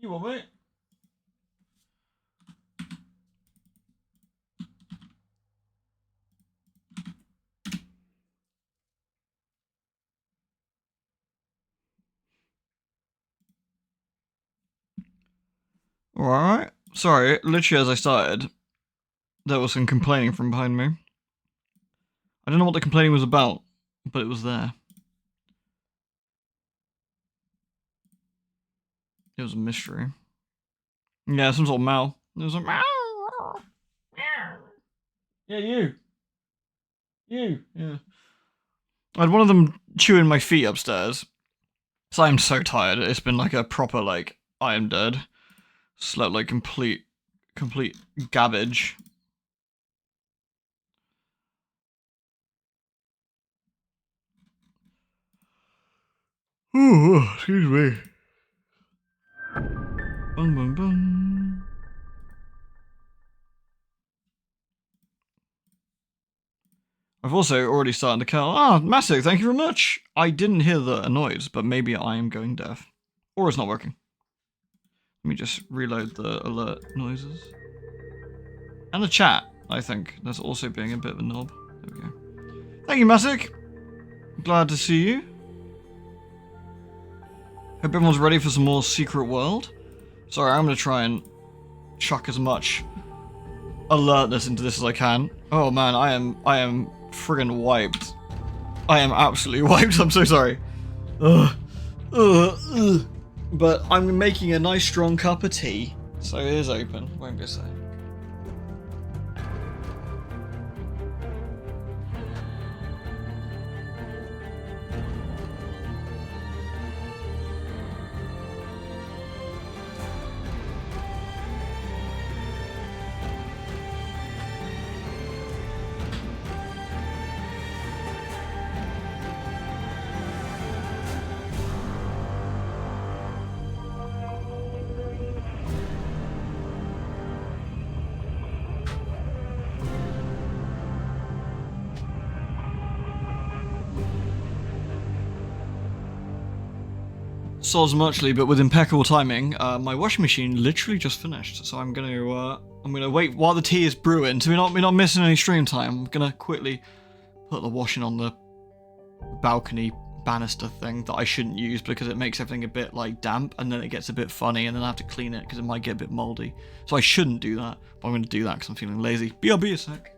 You want me? Alright. Sorry, literally as I started, there was some complaining from behind me. I don't know what the complaining was about, but it was there. It was a mystery. Yeah, some sort of meow. It was like meow. Yeah, you. Yeah. I had one of them chewing my feet upstairs. So I'm so tired. It's been like a proper like I am dead. Slept like complete garbage. Ooh, excuse me. Bum bum bum. I've also already started to count. Ah, Massive, thank you very much. I didn't hear the noise, but maybe I am going deaf. Or it's not working. Let me just reload the alert noises. And the chat, I think. That's also being a bit of a knob. There we go. Thank you, Massive. Glad to see you. Hope everyone's ready for some more Secret World. Sorry, I'm gonna try and chuck as much alertness into this as I can. Oh man, I am friggin' wiped. I am absolutely wiped. I'm so sorry. Ugh. Ugh. But I'm making a nice strong cup of tea, so it is open. Won't be a sec. Soz muchly, but with impeccable timing, my washing machine literally just finished. So I'm gonna wait while the tea is brewing, so we're not missing any stream time. I'm gonna quickly put the washing on the balcony banister thing that I shouldn't use because it makes everything a bit like damp, and then it gets a bit funny, and then I have to clean it because it might get a bit moldy. So I shouldn't do that, but I'm gonna do that because I'm feeling lazy. BRB a sec.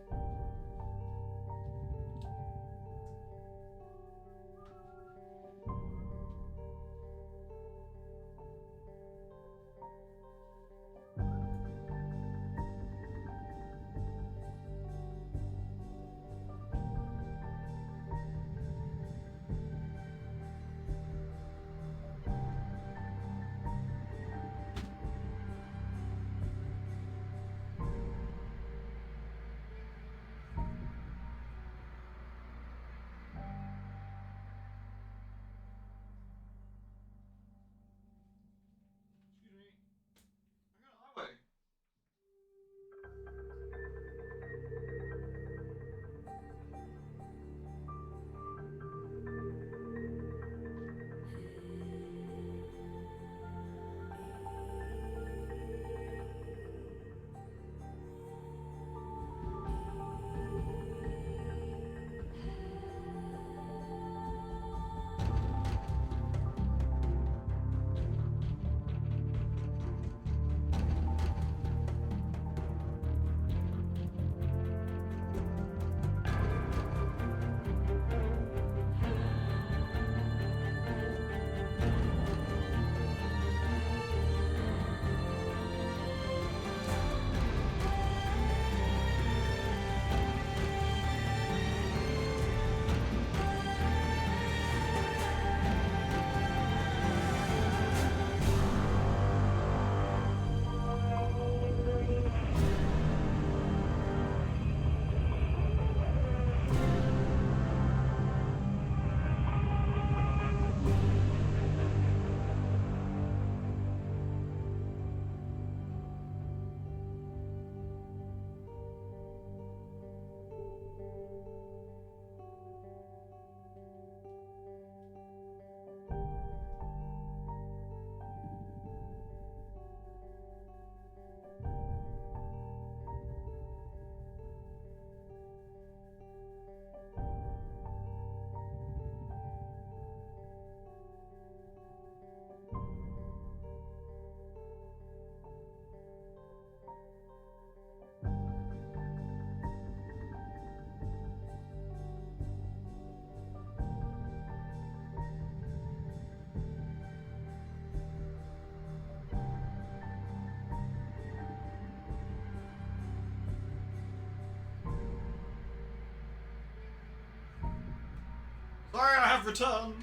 have returned.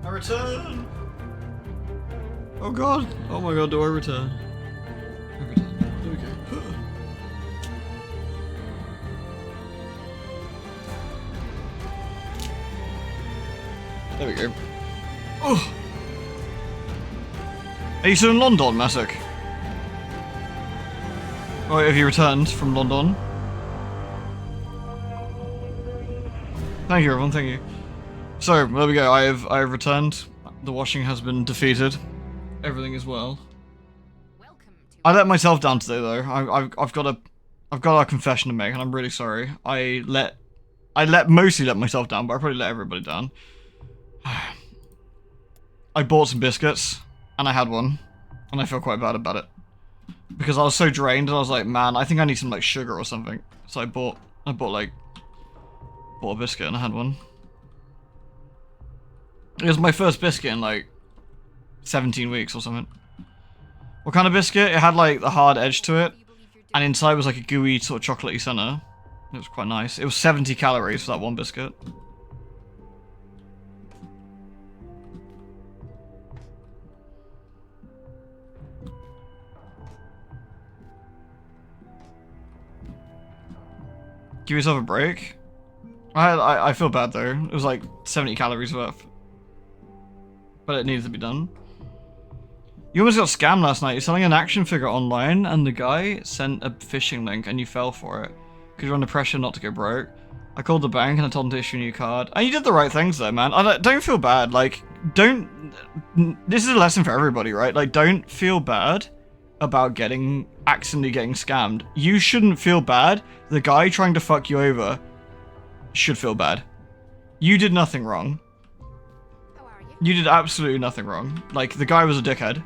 I return! Oh god! Oh my god, do I return? I return. There we go. There we go. Oh! Are you still in London, Masek? Oh, have you returned from London? Thank you, everyone, thank you. So, there we go, I have returned. The washing has been defeated. Everything is well. I let myself down today, though. I've got a confession to make, and I'm really sorry. I mostly let myself down, but I probably let everybody down. I bought some biscuits, and I had one, and I feel quite bad about it. Because I was so drained, and I was like, man, I think I need some, like, sugar or something. So I bought a biscuit, and I had one. It was my first biscuit in, like, 17 weeks or something. What kind of biscuit? It had, like, the hard edge to it, and inside was, like, a gooey, sort of chocolatey center. It was quite nice. It was 70 calories for that one biscuit. Give yourself a break. I feel bad though. It was like 70 calories worth. But it needed to be done. You almost got scammed last night. You're selling an action figure online and the guy sent a phishing link and you fell for it. Because you're under pressure not to go broke. I called the bank and I told them to issue a new card. And you did the right things though, man. Don't feel bad. Like, this is a lesson for everybody, right? Like, don't feel bad about accidentally getting scammed. You shouldn't feel bad. The guy trying to fuck you over should feel bad. You did nothing wrong. How are you? You did absolutely nothing wrong. Like, the guy was a dickhead.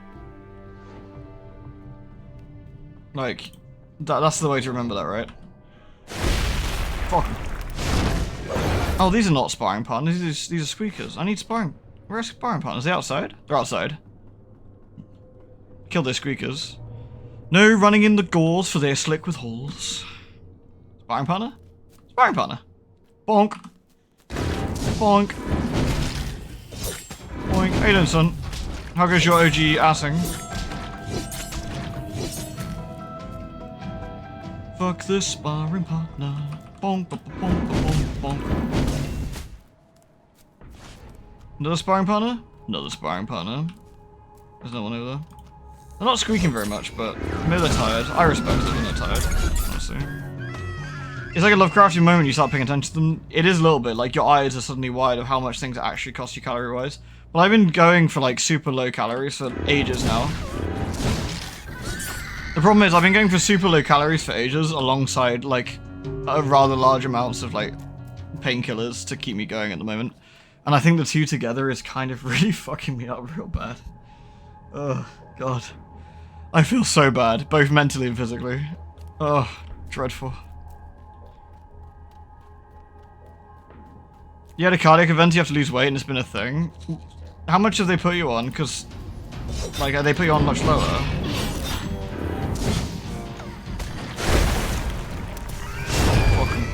Like, that's the way to remember that, right? Fuck him. Oh, these are not sparring partners. These are squeakers. I need sparring. Where are sparring partners? Are they outside? They're outside. Kill those squeakers. No running in the gauze, for they are slick with holes. Sparring partner? Sparring partner. Bonk. Bonk. Boink. How you doing, son? How goes your OG assing? Fuck this sparring partner. Bonk, bonk, bonk, bonk, bonk. Another sparring partner? Another sparring partner. There's no one over there. They're not squeaking very much, but maybe they're tired. I respect it when they're tired, honestly. It's like a Lovecraftian moment you start paying attention to them. It is a little bit, like your eyes are suddenly wide of how much things actually cost you calorie-wise. Well, I've been going for like super low calories for ages now. The problem is I've been going for super low calories for ages alongside like rather large amounts of like painkillers to keep me going at the moment. And I think the two together is kind of really fucking me up real bad. Oh, God. I feel so bad, both mentally and physically. Oh, dreadful. You had a cardiac event, you have to lose weight, and it's been a thing. How much have they put you on? Because, like, they put you on much lower. Fucking.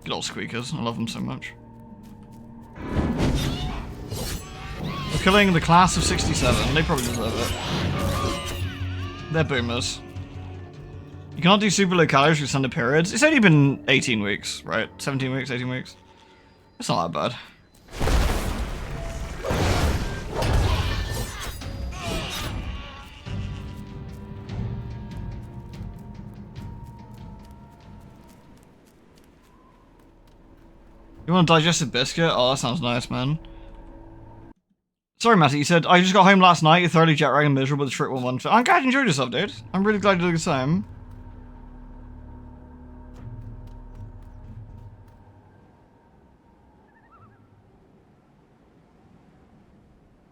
Good old squeakers, I love them so much. We're killing the class of 67, they probably deserve it. They're boomers. You cannot do super low calories for extended periods. It's only been 18 weeks, right? 17 weeks, 18 weeks. It's not that bad. You want a digestive biscuit? Oh, that sounds nice, man. Sorry, Matty, you said, I just got home last night, you're thoroughly jet lagged and miserable, but the trick went one. I'm glad you enjoyed yourself, dude. I'm really glad you did the same.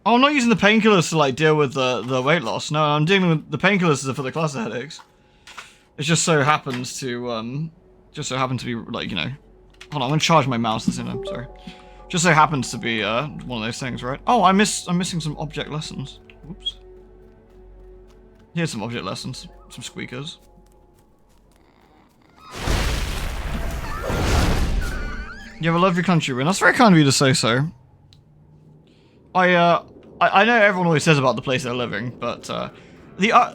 Oh, I'm not using the painkillers to, like, deal with the weight loss. No, I'm dealing with the painkillers for the cluster headaches. It just so happens to, be, like, you know... Hold on, I'm gonna charge my mouse this in, I'm sorry. Just so happens to be one of those things, right? Oh, I'm missing some object lessons. Oops. Here's some object lessons. Some squeakers. You have a lovely country, Win. That's very kind of you to say so. I know everyone always says about the place they're living, but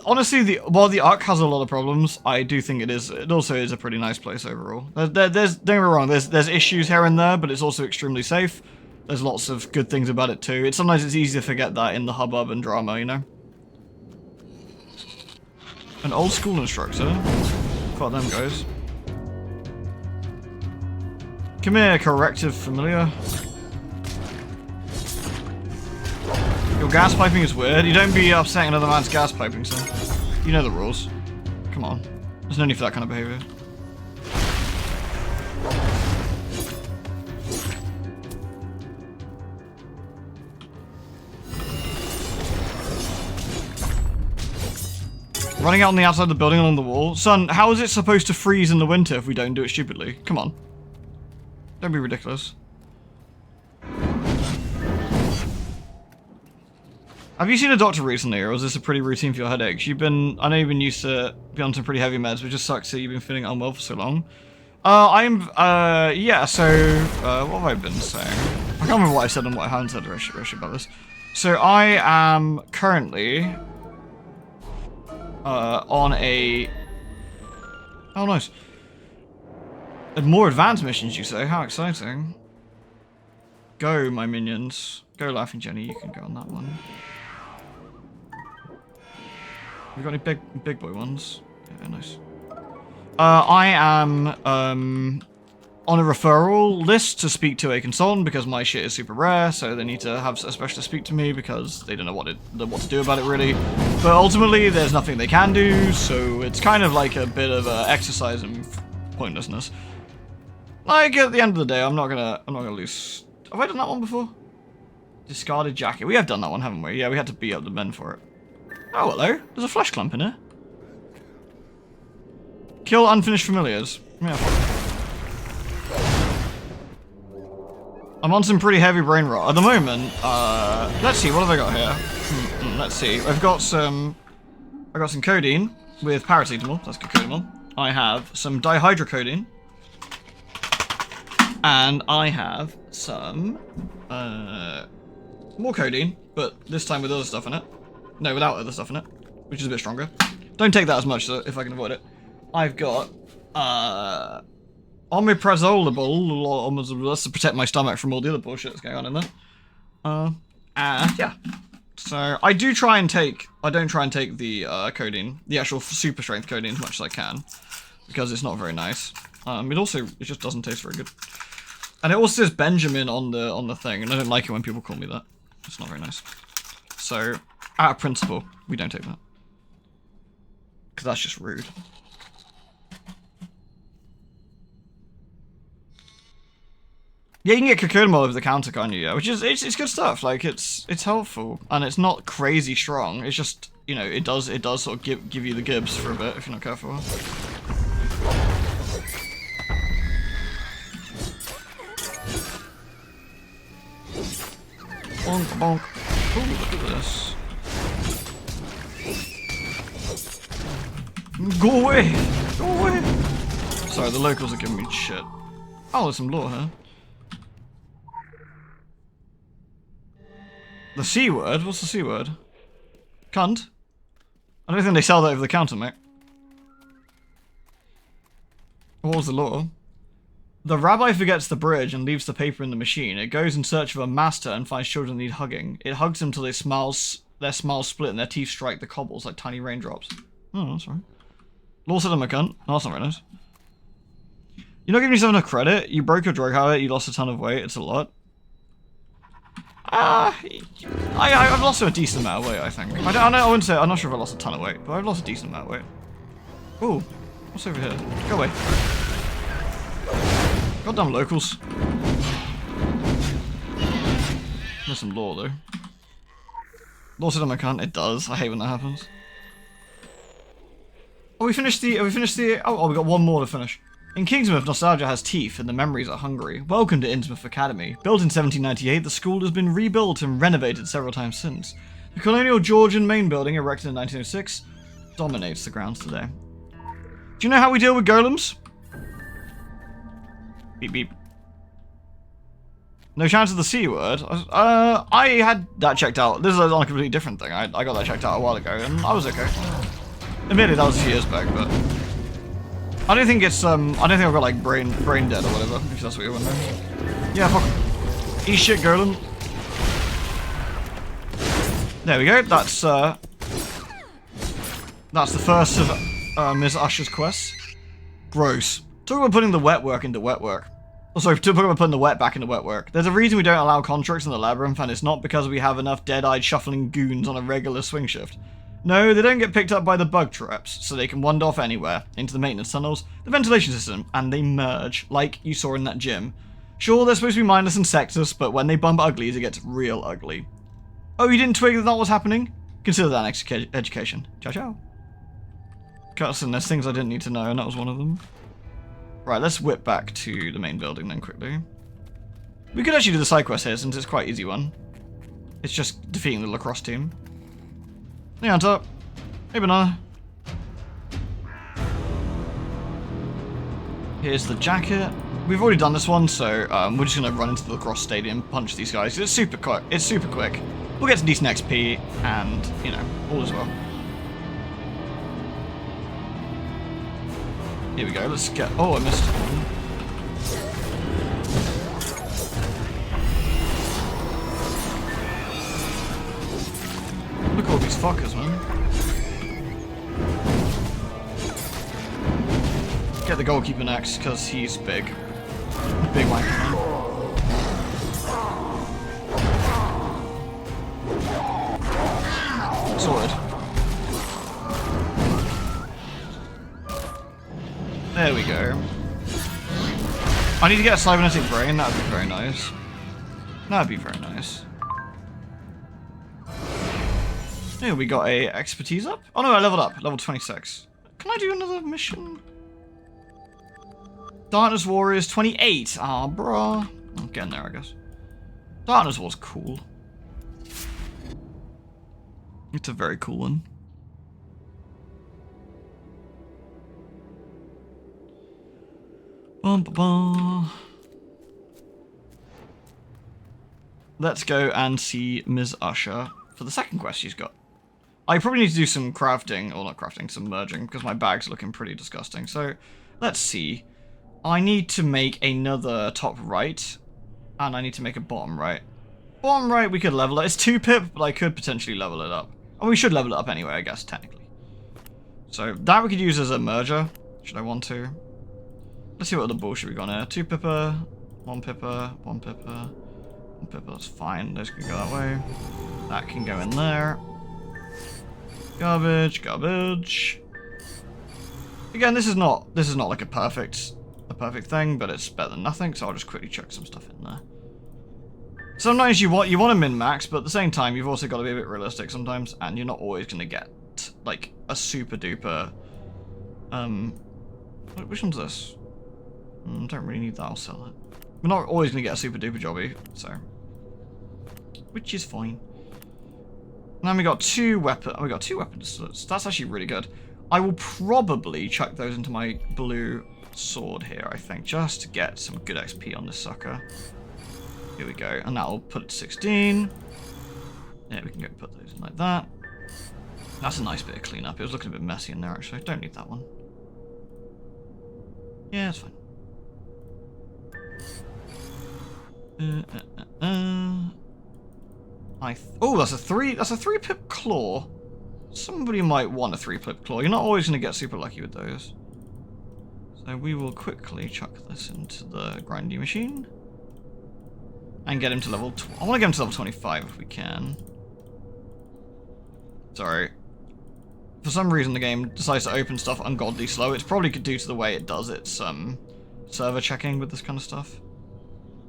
honestly, while the Ark has a lot of problems, I do think it also is a pretty nice place overall. Don't get me wrong, there's issues here and there, but it's also extremely safe. There's lots of good things about it too. Sometimes it's easy to forget that in the hubbub and drama, you know? An old school instructor? Fuck them guys. Come here, corrective familiar. Your gas piping is weird. You don't be upsetting another man's gas piping, son. You know the rules. Come on. There's no need for that kind of behavior. Running out on the outside of the building along the wall? Son, how is it supposed to freeze in the winter if we don't do it stupidly? Come on. Don't be ridiculous. Have you seen a doctor recently, or is this a pretty routine for your headaches? I know you've been used to be on some pretty heavy meds, but it just sucks that you've been feeling unwell for so long. Yeah, so, what have I been saying? I can't remember what I said and what I haven't said actually about this. So I am currently, on a, oh nice. More advanced missions, you say? How exciting. Go, my minions. Go, Laughing Jenny, you can go on that one. We got any big boy ones? Yeah, nice. I am on a referral list to speak to a consultant because my shit is super rare, so they need to have a specialist speak to me because they don't know what to do about it really. But ultimately, there's nothing they can do, so it's kind of like a bit of an exercise in pointlessness. Like at the end of the day, I'm not gonna lose. Have I done that one before? Discarded jacket. We have done that one, haven't we? Yeah, we had to beat up the men for it. Oh, hello. There's a flesh clump in here. Kill unfinished familiars. Yeah. I'm on some pretty heavy brain rot. At the moment, let's see, what have I got here? Let's see. I've got some codeine with paracetamol. That's good codeine. I have some dihydrocodeine. And I have some, more codeine, but this time with other stuff in it. No, without other stuff in it, which is a bit stronger. Don't take that as much, so if I can avoid it. I've got, omeprazolable, to protect my stomach from all the other bullshit that's going on in there. And, yeah. So, I don't try and take the, codeine, the actual super strength codeine as much as I can, because it's not very nice. It just doesn't taste very good. And it also says Benjamin on the thing, and I don't like it when people call me that. It's not very nice. So, out of principle, we don't take that. Because that's just rude. Yeah, you can get Cocoonamol over the counter, can't you? Yeah, which is, it's good stuff. Like, it's helpful. And it's not crazy strong. It's just, you know, it does sort of give you the gibbs for a bit if you're not careful. Bonk, bonk. Ooh, look at this. Go away! Go away! Sorry, the locals are giving me shit. Oh, there's some lore here. The C word? What's the C word? Cunt? I don't think they sell that over the counter, mate. What was the lore? The rabbi forgets the bridge and leaves the paper in the machine. It goes in search of a master and finds children need hugging. It hugs them till their smiles split and their teeth strike the cobbles like tiny raindrops. Oh, that's right. Law said I'm a cunt. Oh, that's not very nice. You're not giving yourself enough credit. You broke your drug habit. You lost a ton of weight. It's a lot. I've lost a decent amount of weight, I think. I wouldn't say, I'm not sure if I lost a ton of weight, but I've lost a decent amount of weight. Ooh, what's over here? Go away. Goddamn locals. There's some law, though. Law said I can't. It does. I hate when that happens. Oh, we finished the... Oh, we got one more to finish. In Kingsmouth, nostalgia has teeth and the memories are hungry. Welcome to Innsmouth Academy. Built in 1798, the school has been rebuilt and renovated several times since. The colonial Georgian main building, erected in 1906, dominates the grounds today. Do you know how we deal with golems? Beep beep. No chance of the C word. I had that checked out. This is on a completely different thing. I got that checked out a while ago and I was okay. Admittedly, that was a few years back, but... I don't think it's, I don't think I've got, like, brain dead or whatever, if that's what you're wondering. Yeah, fuck. Eat shit, Golem. There we go, that's the first of, Ms Usher's quests. Gross. Talk about putting the wet work into wet work. Oh, sorry, talk about putting the wet back into wet work. There's a reason we don't allow contracts in the labyrinth, and it's not because we have enough dead-eyed shuffling goons on a regular swing shift. No, they don't get picked up by the bug traps, so they can wander off anywhere, into the maintenance tunnels, the ventilation system, and they merge, like you saw in that gym. Sure, they're supposed to be mindless and sexless, but when they bump uglies, it gets real ugly. Oh, you didn't twig that was happening? Consider that an education. Ciao, ciao. Cutscene, there's things I didn't need to know, and that was one of them. Right, let's whip back to the main building then quickly. We could actually do the side quest here, since it's quite an easy one. It's just defeating the lacrosse team. Hey, Hunter. Hey, Banana. Here's the jacket. We've already done this one, so we're just gonna run into the lacrosse stadium, punch these guys. It's super quick. It's super quick. We'll get some decent XP, and you know, all as well. Here we go. Let's get. Oh, I missed one. Look at all these fuckers, man. Get the goalkeeper next, because he's big. Big wanker, man. Sorted. There we go. I need to get a cybernetic brain, that would be very nice. That would be very nice. Yeah, we got a expertise up. Oh no, I leveled up. Level 26. Can I do another mission? Darkness Warriors 28. Ah, bruh. I'm getting there, I guess. Darkness War's cool. It's a very cool one. Bum, bum, bum. Let's go and see Ms Usher for the second quest she's got. I probably need to do some crafting, or not crafting, some merging, because my bag's looking pretty disgusting. So, let's see. I need to make another top right, and I need to make a bottom right. Bottom right, we could level it. It's 2 pip, but I could potentially level it up. And we should level it up anyway, I guess, technically. So, that we could use as a merger, should I want to. Let's see what other bullshit we got here. 2 pipper, 1 pipper, 1 pipper, 1 pipper, that's fine. Those can go that way. That can go in there. Garbage, garbage. Again, this is not like a perfect thing, but it's better than nothing, so I'll just quickly chuck some stuff in there. Sometimes you want to min-max, but at the same time, you've also got to be a bit realistic sometimes, and you're not always going to get, like, a super-duper... which one's this? Don't really need that, I'll sell it. We're not always going to get a super-duper jobby, so... Which is fine. And then we got 2 weapons. Oh, we got 2 weapons. That's actually really good. I will probably chuck those into my blue sword here, I think, just to get some good XP on this sucker. Here we go, and that'll put it to 16. Yeah, we can go put those in like that. That's a nice bit of cleanup. It was looking a bit messy in there, actually. Don't need that one. Yeah, it's fine. Oh, that's a 3 pip claw. Somebody might want a 3 pip claw. You're not always going to get super lucky with those. So So we will quickly chuck this into the grinding machine. And get him to level... I want to get him to level 25 if we can. Sorry. For some reason the game decides to open stuff ungodly slow. It's probably due to the way it does its server checking with this kind of stuff.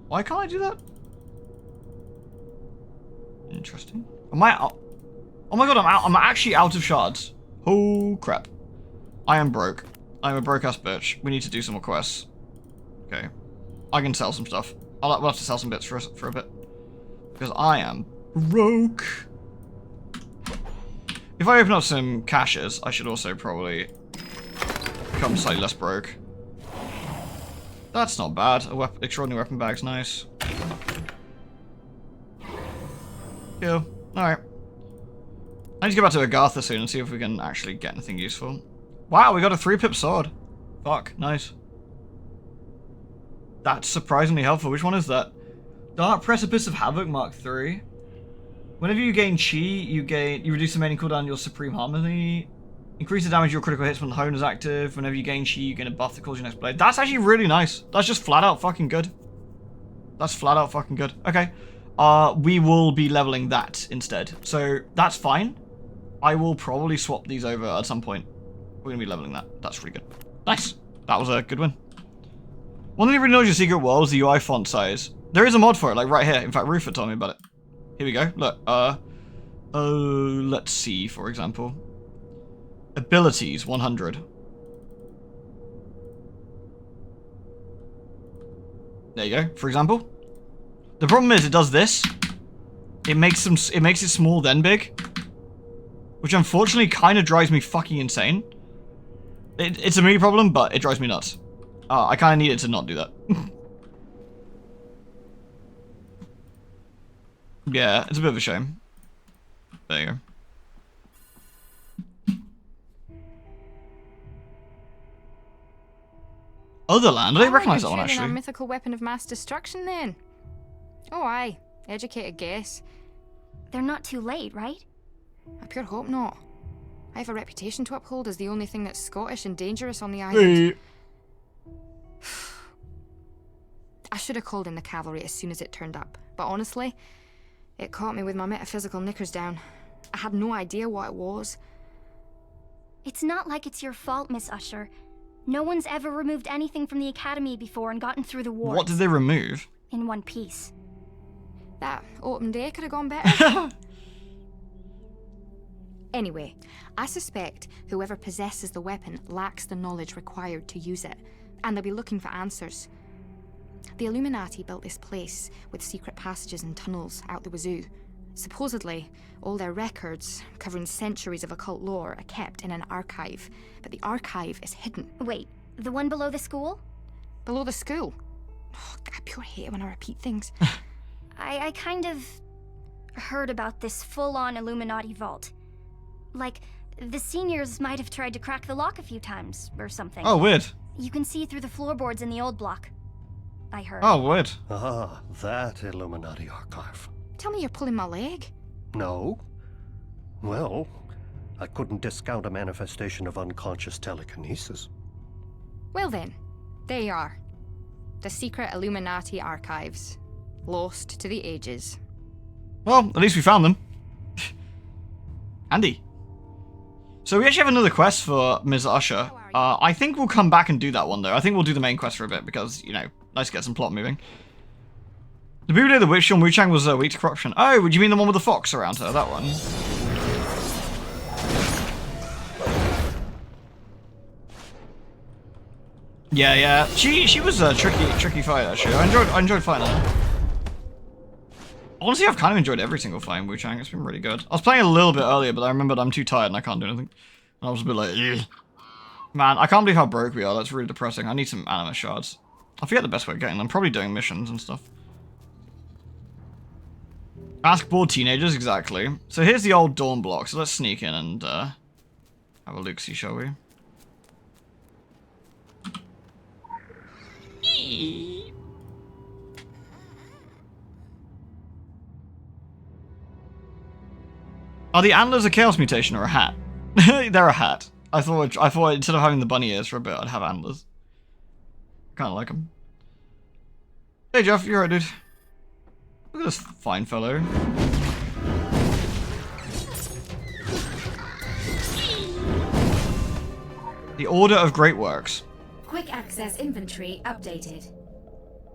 Why can't I do that? Interesting. Am I out? Oh my god, I'm actually out of shards. Oh crap. I am broke. I'm a broke ass bitch. We need to do some more quests. Okay. I can sell some stuff. We'll have to sell some bits for a bit. Because I am broke. If I open up some caches, I should also probably become slightly less broke. That's not bad. Extraordinary weapon bag's nice. Cool. Alright. I need to go back to Agartha soon and see if we can actually get anything useful. Wow, we got a 3-pip sword. Fuck, nice. That's surprisingly helpful. Which one is that? Dark Precipice of Havoc Mark III. Whenever you gain Chi, you reduce the remaining cooldown of your Supreme Harmony. Increase the damage of your critical hits when the Hone is active. Whenever you gain Chi, you gain a buff that calls your next blade. That's actually really nice. That's just flat out fucking good. That's flat out fucking good. Okay. We will be leveling that instead. So, that's fine. I will probably swap these over at some point. We're going to be leveling that. That's really good. Nice. That was a good win. One thing that really knows your secret world is the UI font size. There is a mod for it, like right here. In fact, Rufus told me about it. Here we go. Look, let's see, for example. Abilities, 100. There you go, for example. The problem is it does this. It makes it small then big. Which unfortunately kind of drives me fucking insane. It's a me problem, but it drives me nuts. I kind of need it to not do that. Yeah, it's a bit of a shame. There you go. Otherland? I don't recognize that one, actually. Our mythical weapon of mass destruction, then? Oh, aye. Educated guess. They're not too late, right? I pure hope not. I have a reputation to uphold as the only thing that's Scottish and dangerous on the island. I should have called in the cavalry as soon as it turned up, but honestly, it caught me with my metaphysical knickers down. I had no idea what it was. It's not like it's your fault, Ms Usher. No one's ever removed anything from the academy before and gotten through the war. What did they remove? In one piece. That open day could have gone better. Anyway, I suspect whoever possesses the weapon lacks the knowledge required to use it, and they'll be looking for answers. The Illuminati built this place with secret passages and tunnels out the wazoo. Supposedly, all their records, covering centuries of occult lore, are kept in an archive, but the archive is hidden. Wait, the one below the school? Below the school? Oh, I pure hate it when I repeat things. I kind of heard about this full-on Illuminati vault. Like, the seniors might have tried to crack the lock a few times, or something. Oh, weird. You can see through the floorboards in the old block. I heard. Oh, weird. Ah, that Illuminati archive. Tell me you're pulling my leg. No. Well, I couldn't discount a manifestation of unconscious telekinesis. Well then, there you are. The secret Illuminati archives. Lost to the ages. Well, at least we found them. Handy. So we actually have another quest for Ms Usher. I think we'll come back and do that one though. I think we'll do the main quest for a bit because, you know, nice to get some plot moving. The people know the witch on Wu-Chang was weak to corruption. Oh, would you mean the one with the fox around her? That one. Yeah. She was a tricky fight actually. I enjoyed fighting her. Honestly, I've kind of enjoyed every single fight in Wu-Chang. It's been really good. I was playing a little bit earlier, but I remembered I'm too tired and I can't do anything. And I was a bit like, ugh. Man, I can't believe how broke we are. That's really depressing. I need some anima shards. I forget the best way of getting them. Probably doing missions and stuff. Ask bored teenagers, exactly. So here's the old dawn block. So let's sneak in and have a look-see, shall we? Are the antlers a chaos mutation or a hat? They're a hat. I thought instead of having the bunny ears for a bit, I'd have antlers. Kind of like him. Hey Jeff, you're right, dude. Look at this fine fellow. The Order of Great Works. Quick access inventory updated.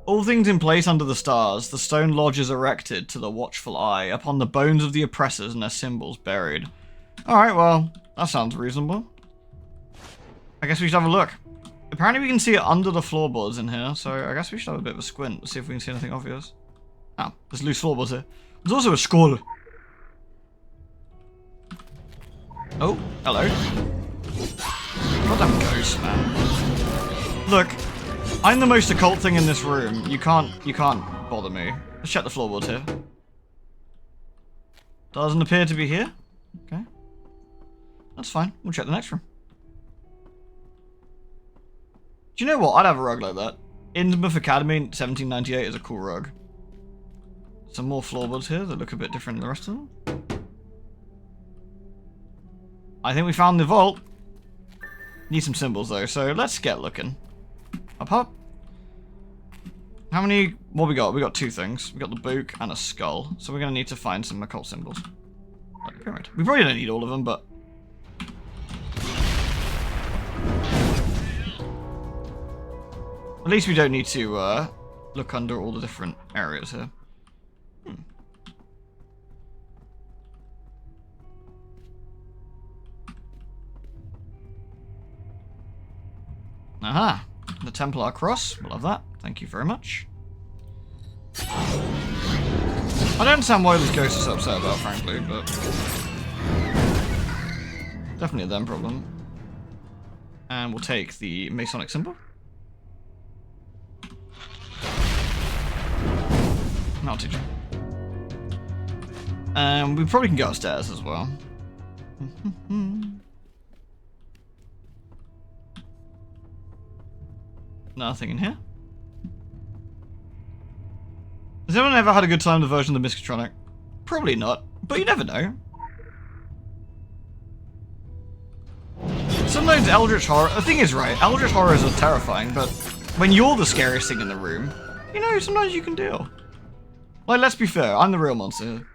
All things in place under the stars, the stone lodge is erected to the watchful eye, upon the bones of the oppressors and their symbols buried. Alright, well, that sounds reasonable. I guess we should have a look. Apparently we can see it under the floorboards in here, so I guess we should have a bit of a squint to see if we can see anything obvious. Ah, there's loose floorboards here. There's also a skull. Oh, hello. Goddamn ghost, man. Look, I'm the most occult thing in this room. You can't bother me. Let's check the floorboards here. Doesn't appear to be here. Okay. That's fine. We'll check the next room. Do you know what? I'd have a rug like that. Innsmouth Academy 1798 is a cool rug. Some more floorboards here that look a bit different than the rest of them. I think we found the vault. Need some symbols though, so let's get looking. Up, up. How many? What we got? We got two things. We got the book and a skull. So we're gonna need to find some occult symbols. Like a pyramid. We probably don't need all of them, but at least we don't need to look under all the different areas here. Aha! The Templar Cross. We'll have that. Thank you very much. I don't understand why this ghost is so upset about, frankly, but definitely a them problem. And we'll take the Masonic symbol. Not teaching. And we probably can go upstairs as well. Nothing in here. Has anyone ever had a good time with the version of the Miskatonic? Probably not, but you never know. Sometimes Eldritch Horror... The thing is, right, Eldritch Horrors are terrifying, but when you're the scariest thing in the room, you know, sometimes you can deal. Like, let's be fair, I'm the real monster here.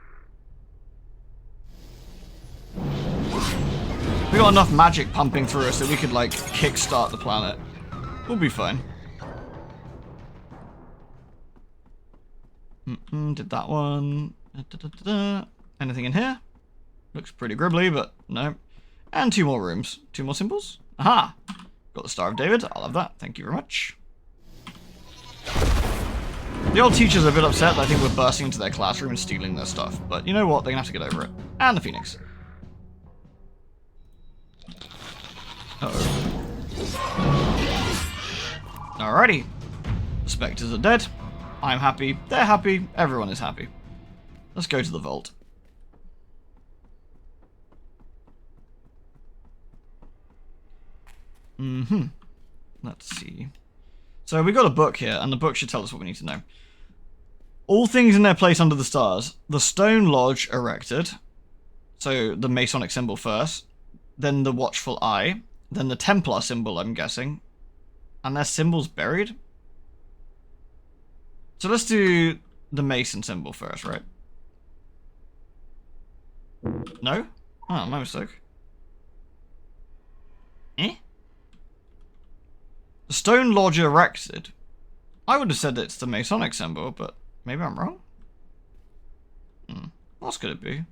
We got enough magic pumping through us that we could, like, kickstart the planet. We'll be fine. Did that one. Anything in here? Looks pretty gribbly, but no. And two more rooms. Two more symbols. Aha! Got the Star of David. I'll have that. Thank you very much. The old teachers are a bit upset that I think we're bursting into their classroom and stealing their stuff. But you know what? They're going to have to get over it. And the Phoenix. Uh-oh. Alrighty. The Spectres are dead. I'm happy. They're happy. Everyone is happy. Let's go to the vault. Let's see. So we got a book here, and the book should tell us what we need to know. All things in their place under the stars. The stone lodge erected. So the Masonic symbol first. Then the watchful eye. Then the Templar symbol, I'm guessing. And their symbol's buried? So let's do the Mason symbol first, right? No? Oh, my mistake. Eh? The stone lodge erected. I would have said it's the Masonic symbol, but maybe I'm wrong? What else could it be?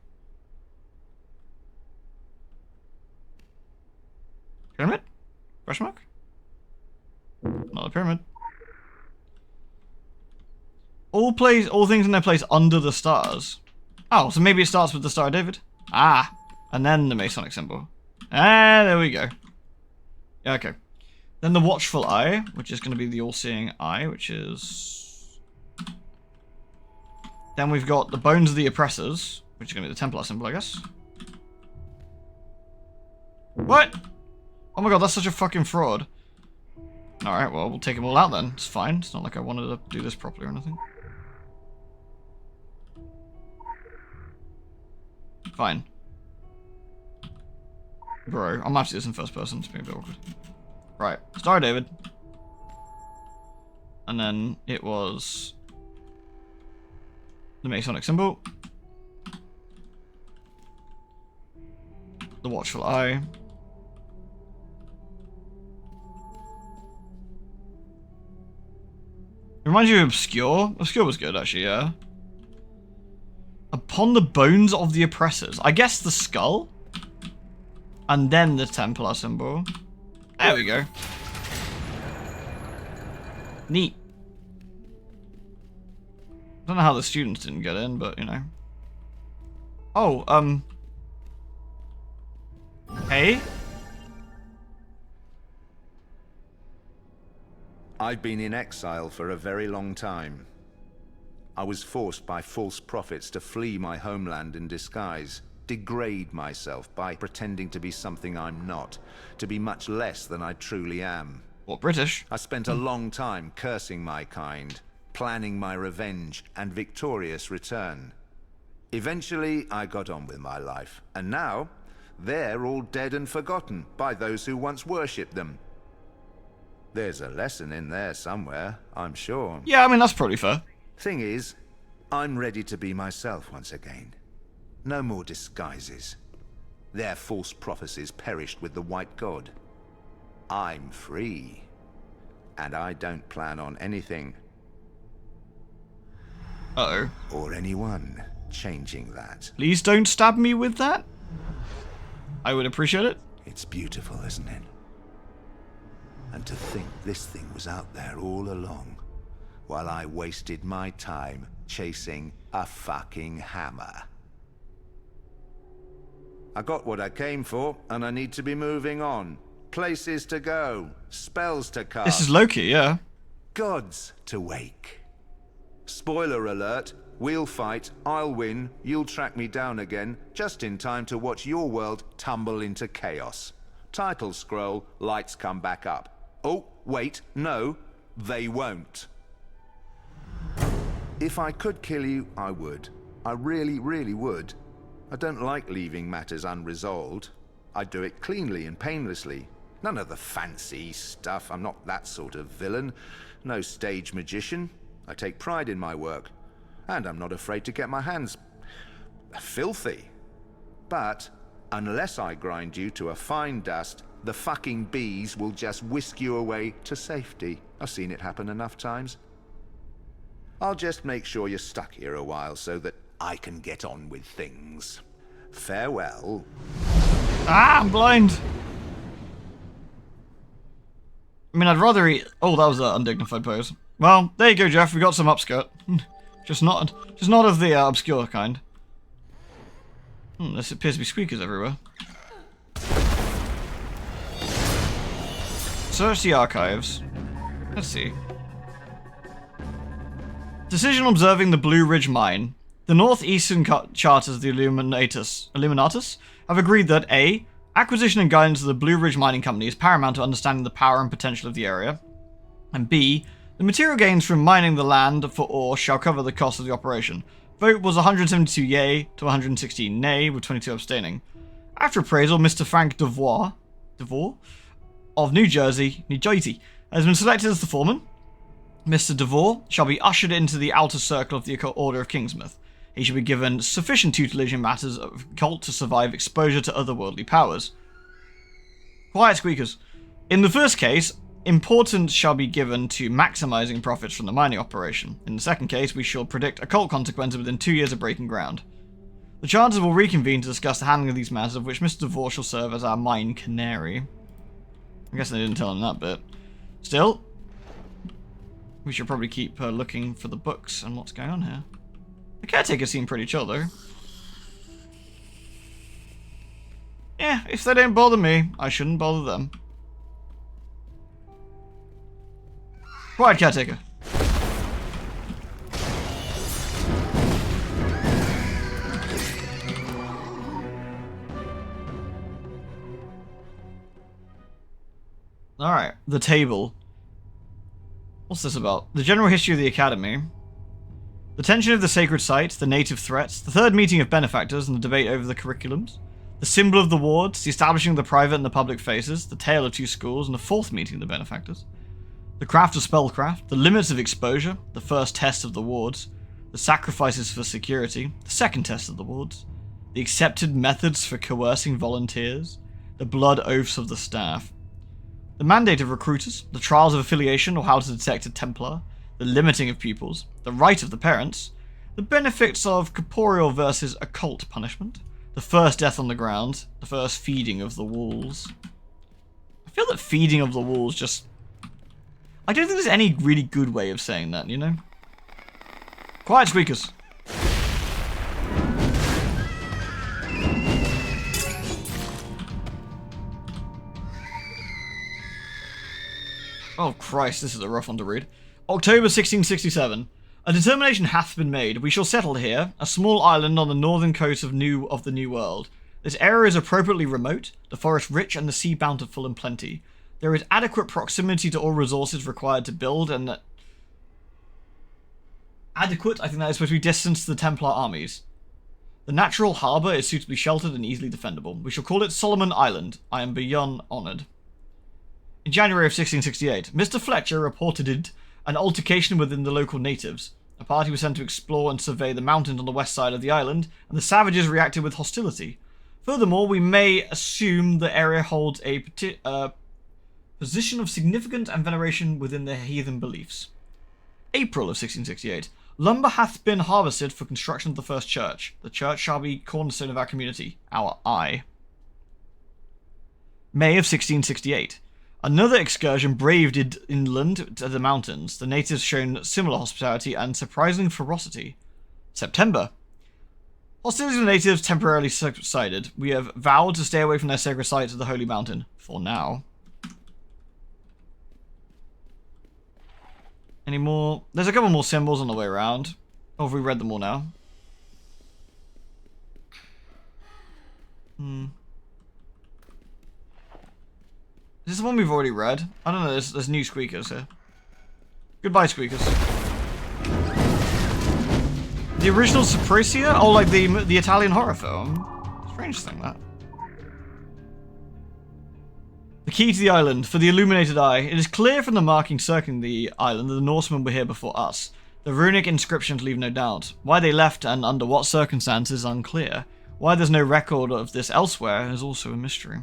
Pyramid? Question mark? Not a pyramid. All things in their place under the stars. Oh, so maybe it starts with the Star of David? Ah, and then the Masonic symbol. Ah, there we go. Yeah, okay. Then the watchful eye, which is going to be the all-seeing eye, which is... Then we've got the bones of the oppressors, which is going to be the Templar symbol, I guess. What? Oh my god, that's such a fucking fraud. Alright, well, we'll take them all out then. It's fine. It's not like I wanted to do this properly or anything. Fine. Bro, I'm gonna have to do this in first person. It's being a bit awkward. Right, Star of David. And then it was the Masonic symbol. The Watchful Eye. It reminds you of Obscure. Obscure was good, actually, yeah. Upon the bones of the oppressors. I guess the skull. And then the Templar symbol. There we go. Neat. I don't know how the students didn't get in, but, you know. Oh, hey? I've been in exile for a very long time. I was forced by false prophets to flee my homeland in disguise, degrade myself by pretending to be something I'm not, to be much less than I truly am. What, British? I spent a long time cursing my kind, planning my revenge and victorious return. Eventually, I got on with my life, and now, they're all dead and forgotten by those who once worshipped them. There's a lesson in there somewhere, I'm sure. Yeah, I mean, that's probably fair. Thing is, I'm ready to be myself once again. No more disguises. Their false prophecies perished with the White God. I'm free. And I don't plan on anything. Uh-oh. Or anyone changing that. Please don't stab me with that. I would appreciate it. It's beautiful, isn't it? And to think this thing was out there all along, while I wasted my time chasing a fucking hammer. I got what I came for, and I need to be moving on. Places to go, spells to cast. This is Loki, yeah. Gods to wake. Spoiler alert, we'll fight, I'll win, you'll track me down again, just in time to watch your world tumble into chaos. Title scroll, lights come back up. Oh, wait, no, they won't. If I could kill you, I would. I really, really would. I don't like leaving matters unresolved. I do it cleanly and painlessly. None of the fancy stuff. I'm not that sort of villain. No stage magician. I take pride in my work. And I'm not afraid to get my hands filthy. But unless I grind you to a fine dust, the fucking bees will just whisk you away to safety. I've seen it happen enough times. I'll just make sure you're stuck here a while so that I can get on with things. Farewell. Ah, I'm blind. I mean, I'd rather eat... Oh, that was an undignified pose. Well, there you go, Jeff. We got some upskirt. just not of the obscure kind. There appears to be squeakers everywhere. Search the archives. Let's see. Decision observing the Blue Ridge Mine. The northeastern charters of the Illuminatus have agreed that A. Acquisition and guidance of the Blue Ridge Mining Company is paramount to understanding the power and potential of the area. And B. The material gains from mining the land for ore shall cover the cost of the operation. Vote was 172 yay to 116 nay, with 22 abstaining. After appraisal, Mr. Frank DeVore of New Jersey, has been selected as the foreman. Mr. DeVore shall be ushered into the outer circle of the Occult Order of Kingsmouth. He shall be given sufficient tutelage in matters of occult to survive exposure to otherworldly powers. Quiet, squeakers. In the first case, importance shall be given to maximizing profits from the mining operation. In the second case, we shall predict occult consequences within 2 years of breaking ground. The charters will reconvene to discuss the handling of these matters, of which Mr. DeVore shall serve as our mine canary. I guess they didn't tell him that bit. Still, we should probably keep looking for the books and what's going on here. The caretakers seem pretty chill, though. Yeah, if they don't bother me, I shouldn't bother them. Quiet, caretaker. Alright, the table. What's this about? The general history of the Academy. The tension of the sacred site, the native threats, the third meeting of benefactors and the debate over the curriculums, the symbol of the wards, the establishing of the private and the public faces, the tale of two schools, and the fourth meeting of the benefactors. the craft of spellcraft, the limits of exposure, the first test of the wards, the sacrifices for security, the second test of the wards, the accepted methods for coercing volunteers, the blood oaths of the staff, the mandate of recruiters, the trials of affiliation or how to detect a Templar, the limiting of pupils, the right of the parents, the benefits of corporeal versus occult punishment, the first death on the ground, the first feeding of the walls. I feel that feeding of the walls just... I don't think there's any really good way of saying that, you know? Quiet, squeakers. Oh Christ, this is a rough one to read. October 1667. A determination hath been made. We shall settle here, a small island on the northern coast of the New World. This area is appropriately remote, the forest rich, and the sea bountiful and plenty. There is adequate proximity to all resources required to build, and adequate, I think that is supposed to be distance to the Templar armies. The natural harbour is suitably sheltered and easily defendable. We shall call it Solomon Island. I am beyond honoured. In January of 1668, Mr. Fletcher reported an altercation within the local natives. A party was sent to explore and survey the mountains on the west side of the island, and the savages reacted with hostility. Furthermore, we may assume the area holds a position of significance and veneration within their heathen beliefs. April of 1668. Lumber hath been harvested for construction of the first church. The church shall be cornerstone of our community, our eye. May of 1668. Another excursion braved inland to the mountains. The natives shown similar hospitality and surprising ferocity. September. Hostilities with the natives temporarily subsided. We have vowed to stay away from their sacred sites of the Holy Mountain. For now. Any more? There's a couple more symbols on the way around. Or have we read them all now? Is this the one we've already read? I don't know, there's new squeakers here. Goodbye, squeakers. The original Saprosia? Oh, like the Italian horror film? Strange thing, that. The key to the island, for the illuminated eye. It is clear from the marking circling the island that the Norsemen were here before us. The runic inscriptions leave no doubt. Why they left and under what circumstances is unclear. Why there's no record of this elsewhere is also a mystery.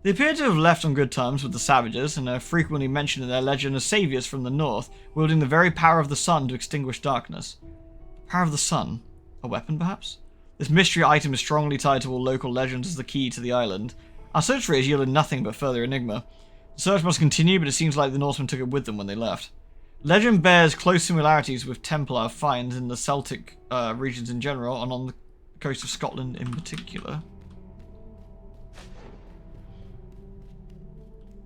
They appear to have left on good terms with the savages, and are frequently mentioned in their legend as saviours from the north, wielding the very power of the sun to extinguish darkness. The power of the sun? A weapon, perhaps? This mystery item is strongly tied to all local legends as the key to the island. Our search for it has yielded nothing but further enigma. The search must continue, but it seems like the Norsemen took it with them when they left. Legend bears close similarities with Templar finds in the Celtic regions in general, and on the coast of Scotland in particular.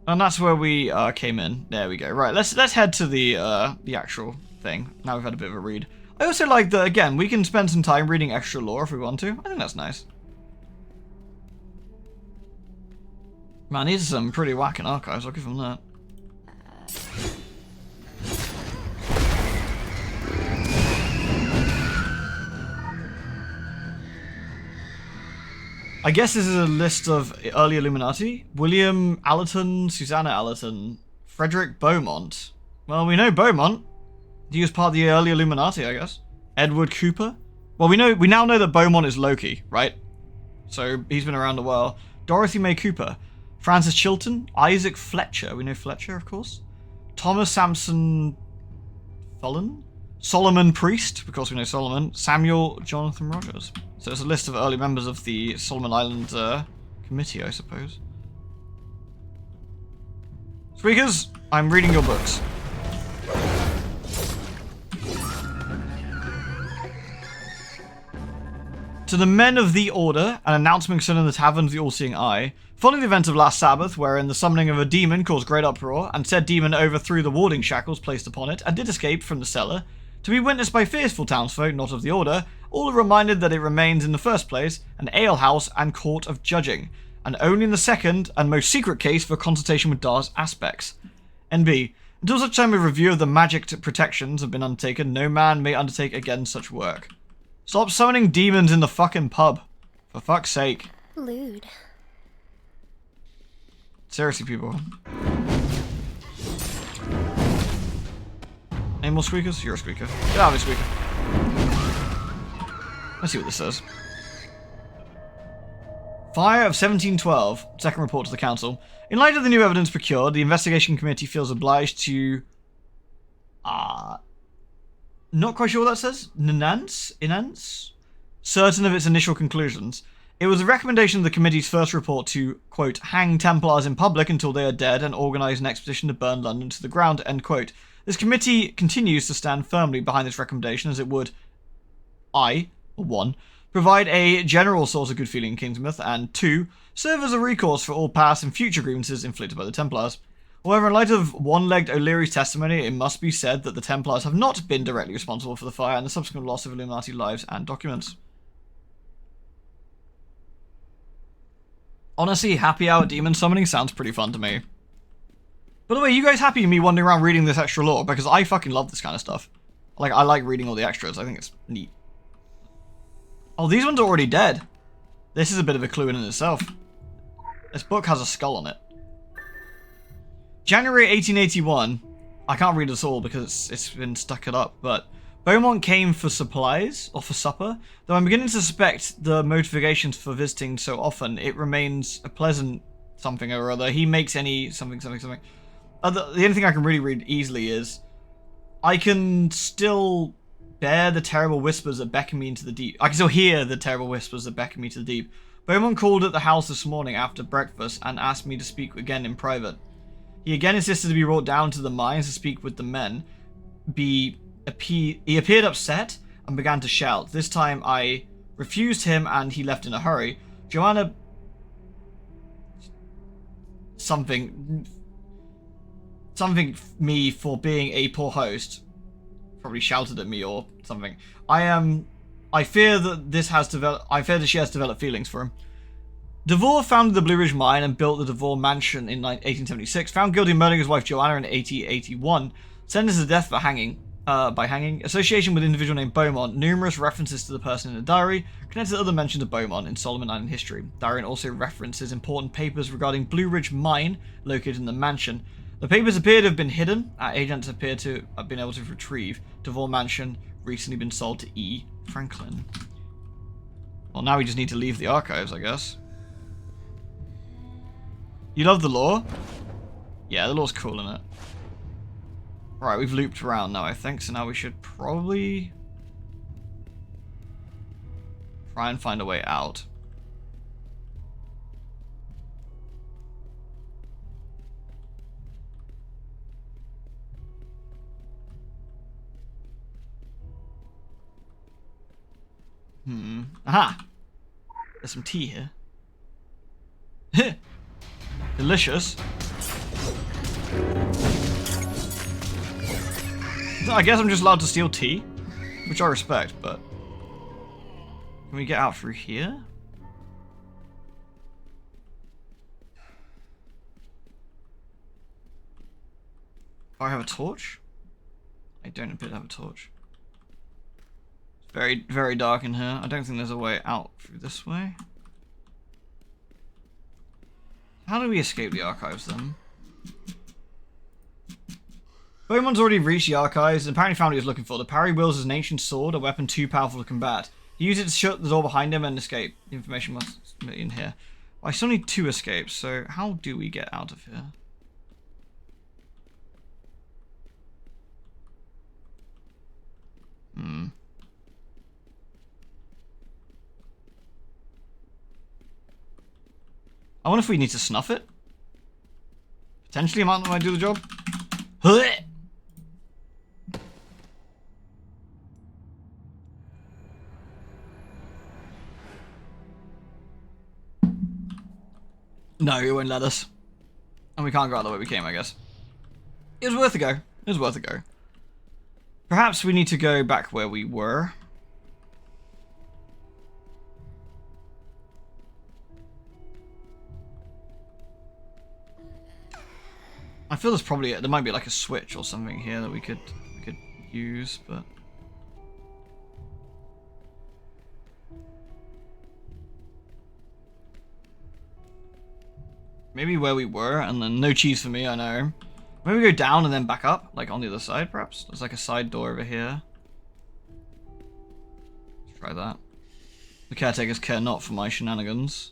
And that's where we came in. There we go. Right, let's head to the actual thing. Now we've had a bit of a read. I also like that, again, we can spend some time reading extra lore if we want to. I think that's nice. Man, these are some pretty whacking archives, I'll give them that. I guess this is a list of early Illuminati. William Allerton, Susanna Allerton, Frederick Beaumont. Well, we know Beaumont. He was part of the early Illuminati, I guess. Edward Cooper. Well, we now know that Beaumont is Loki, right? So he's been around a while. Dorothy May Cooper. Francis Chilton. Isaac Fletcher. We know Fletcher, of course. Thomas Sampson Fullen. Solomon Priest, because we know Solomon. Samuel Jonathan Rogers. So it's a list of early members of the Solomon Island committee, I suppose. Squeakers, I'm reading your books. To the men of the Order, an announcement concerning the tavern of the All-Seeing Eye. Following the event of last Sabbath, wherein the summoning of a demon caused great uproar, and said demon overthrew the warding shackles placed upon it, and did escape from the cellar, to be witnessed by fearful townsfolk not of the Order, all are reminded that it remains in the first place an alehouse and court of judging, and only in the second and most secret case for consultation with Dar's aspects. NB. Until such time a review of the magic protections have been undertaken, no man may undertake again such work. Stop summoning demons in the fucking pub. For fuck's sake. Lewd. Seriously, people. any more squeakers? You're a squeaker. Get out of here, squeaker. Let's see what this says. Fire of 1712. Second report to the council. In light of the new evidence procured, the investigation committee feels obliged to... not quite sure what that says. Enhance? Certain of its initial conclusions. It was a recommendation of the committee's first report to, quote, hang Templars in public until they are dead and organise an expedition to burn London to the ground, end quote. This committee continues to stand firmly behind this recommendation as it would, one, provide a general source of good feeling in Kingsmouth, and 2, serve as a recourse for all past and future grievances inflicted by the Templars. However, in light of one-legged O'Leary's testimony, it must be said that the Templars have not been directly responsible for the fire and the subsequent loss of Illuminati lives and documents. Honestly, happy hour demon summoning sounds pretty fun to me. By the way, you guys happy with me wandering around reading this extra lore? Because I fucking love this kind of stuff. Like, I like reading all the extras. I think it's neat. Oh, these ones are already dead. This is a bit of a clue in itself. This book has a skull on it. January 1881. I can't read this all because it's been stuck it up, but Beaumont came for supplies, or for supper. Though I'm beginning to suspect the motivations for visiting so often, it remains a pleasant something or other. He makes any something. The only thing I can really read easily is, I can still bear the terrible whispers that beckon me into the deep. I can still hear the terrible whispers that beckon me to the deep. Beaumont called at the house this morning after breakfast and asked me to speak again in private. He again insisted to be brought down to the mines to speak with the men. He appeared upset and began to shout. This time I refused him and he left in a hurry. Joanna... Something me for being a poor host. Probably shouted at me or something. I fear that she has developed feelings for him. Devore founded the Blue Ridge Mine and built the Devore Mansion in 1876. Found guilty of murdering his wife Joanna in 1881. Sentenced to death for by hanging. Association with an individual named Beaumont. Numerous references to the person in the diary. Connected to other mentions of Beaumont in Solomon Island history. Diary also references important papers regarding Blue Ridge Mine located in the mansion. The papers appear to have been hidden. Our agents appear to have been able to retrieve. Devore Mansion recently been sold to E. Franklin. Well, now we just need to leave the archives, I guess. You love the lore? Yeah, the lore's cool, isn't it? Right, we've looped around now, I think, so now we should probably try and find a way out. Aha! There's some tea here. Delicious. I guess I'm just allowed to steal tea, which I respect, but... Can we get out through here? Do I have a torch? I don't appear to have a torch. It's very, very dark in here. I don't think there's a way out through this way. How do we escape the archives then? Beaumont's already reached the archives and apparently found what he was looking for. The parry wheels is an ancient sword, a weapon too powerful to combat. He used it to shut the door behind him and escape. The information must be in here. I still need 2 escapes, so how do we get out of here? I wonder if we need to snuff it. Potentially, might do the job. No, it won't let us. And we can't go out the way we came, I guess. It was worth a go. It was worth a go. Perhaps we need to go back where we were. I feel there might be like a switch or something here that we could use, but maybe where we were, and then no cheese for me, I know. Maybe we go down and then back up, like on the other side, perhaps? There's like a side door over here. Let's try that. The caretakers care not for my shenanigans.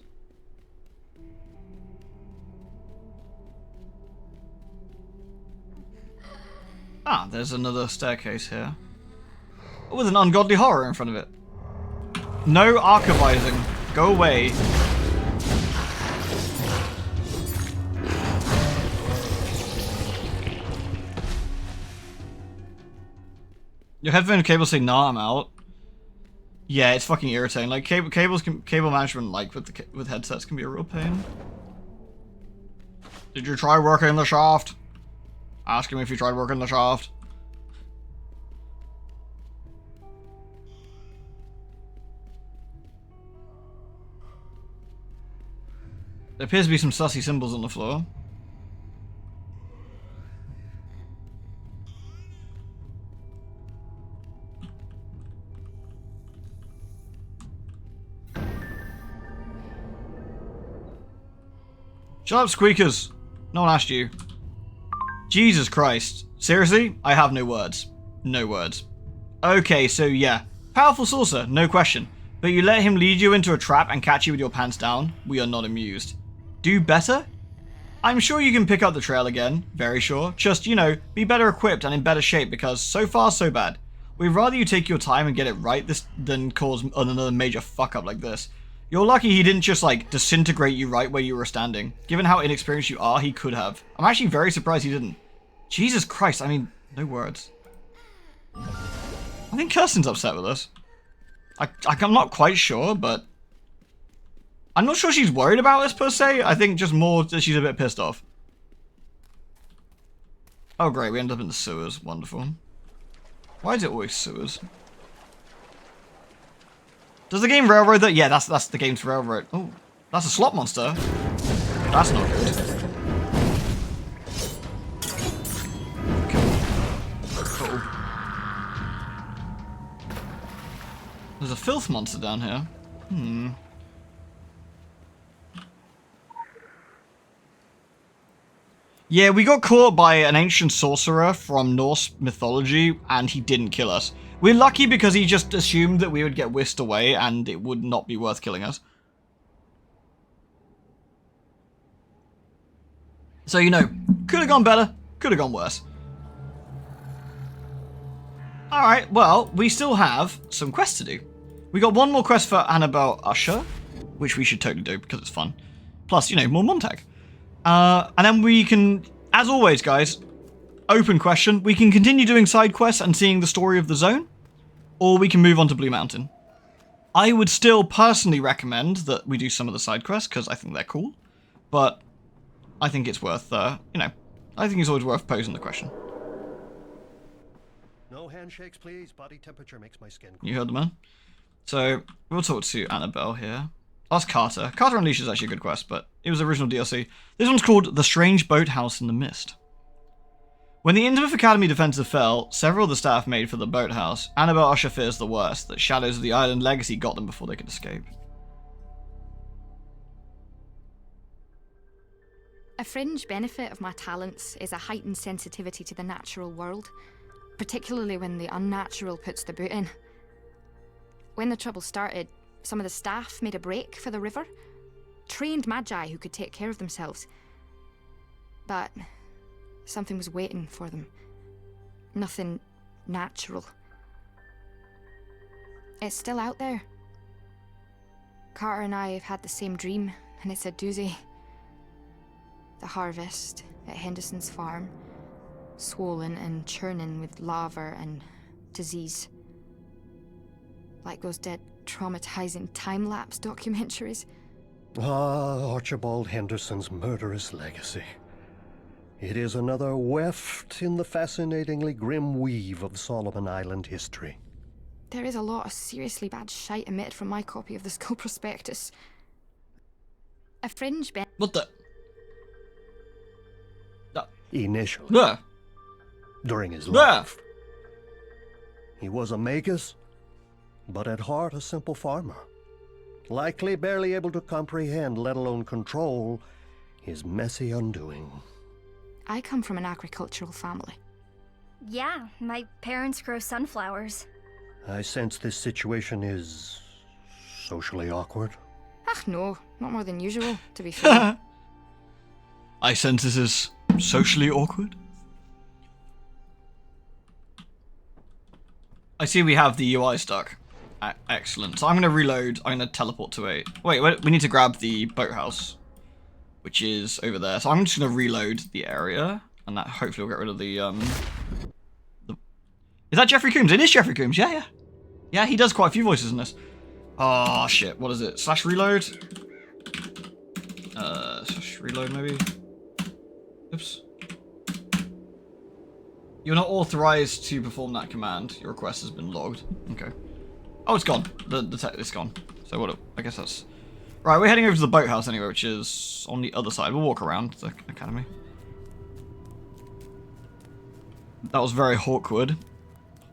Ah, there's another staircase here. With an ungodly horror in front of it. No archivizing. Go away. Your headphone cables say, "Nah, I'm out." Yeah, it's fucking irritating. Like cable management, like with headsets, can be a real pain. Did you try working the shaft? Ask him if you tried working the shaft. There appears to be some sussy symbols on the floor. Shut up, squeakers. No one asked you. Jesus Christ. Seriously? I have no words. No words. Okay, so yeah. Powerful sorcerer, no question. But you let him lead you into a trap and catch you with your pants down? We are not amused. Do better? I'm sure you can pick up the trail again. Very sure. Just, you know, be better equipped and in better shape because so far so bad. We'd rather you take your time and get it right than cause another major fuck up like this. You're lucky he didn't just, like, disintegrate you right where you were standing. Given how inexperienced you are, he could have. I'm actually very surprised he didn't. Jesus Christ, I mean, no words. I think Kirsten's upset with us. I'm not quite sure, but... I'm not sure she's worried about us, per se. I think just more that she's a bit pissed off. Oh, great, we end up in the sewers. Wonderful. Why is it always sewers? Does the game railroad that? Yeah, that's the game's railroad. Oh, that's a slot monster. That's not good. Cool. There's a filth monster down here. Yeah, we got caught by an ancient sorcerer from Norse mythology, and he didn't kill us. We're lucky because he just assumed that we would get whisked away, and it would not be worth killing us. So, you know, could have gone better, could have gone worse. Alright, well, we still have some quests to do. We got one more quest for Ms Usher, which we should totally do because it's fun. Plus, you know, more Montag. And then we can, as always, guys, open question. We can continue doing side quests and seeing the story of the zone, or we can move on to Blue Mountain. I would still personally recommend that we do some of the side quests because I think they're cool, but I think it's worth, you know, I think it's always worth posing the question. No handshakes, please. Body temperature makes my skin cool. You heard the man. So we'll talk to Annabelle here. Ask Carter. Carter Unleashed is actually a good quest, but it was original DLC. This one's called The Strange Boathouse in the Mist. When the Innsmouth Academy defenses fell, several of the staff made for the boathouse. Ms Usher fears the worst, that shadows of the island legacy got them before they could escape. A fringe benefit of my talents is a heightened sensitivity to the natural world, particularly when the unnatural puts the boot in. When the trouble started, some of the staff made a break for the river. Trained magi who could take care of themselves. But something was waiting for them. Nothing natural. It's still out there. Carter and I have had the same dream, and it's a doozy. The harvest at Henderson's farm, swollen and churning with lava and disease. Like those dead, traumatizing time-lapse documentaries. Ah, Archibald Henderson's murderous legacy. It is another weft in the fascinatingly grim weave of Solomon Island history. There is a lot of seriously bad shite emitted from my copy of the school prospectus. A fringe What the? Initially, Yeah. during his Yeah. life, he was a magus, but at heart a simple farmer. Likely barely able to comprehend, let alone control, his messy undoing. I come from an agricultural family. Yeah, my parents grow sunflowers. I sense this situation is socially awkward. Ach no, not more than usual, to be fair. I sense this is socially awkward. I see we have the UI stuck. Excellent. So I'm going to reload. I'm going to teleport to a... Wait, we need to grab the boathouse, which is over there. So I'm just going to reload the area, and that hopefully will get rid of the... Is that Jeffrey Combs? It is Jeffrey Combs. Yeah. Yeah, he does quite a few voices in this. Oh, shit. What is it? / reload? / reload, maybe? Oops. You're not authorized to perform that command. Your request has been logged. Okay. Oh, it's gone. The tech is gone. So what? I guess that's... Right, we're heading over to the boathouse anyway, which is on the other side. We'll walk around the academy. That was very awkward.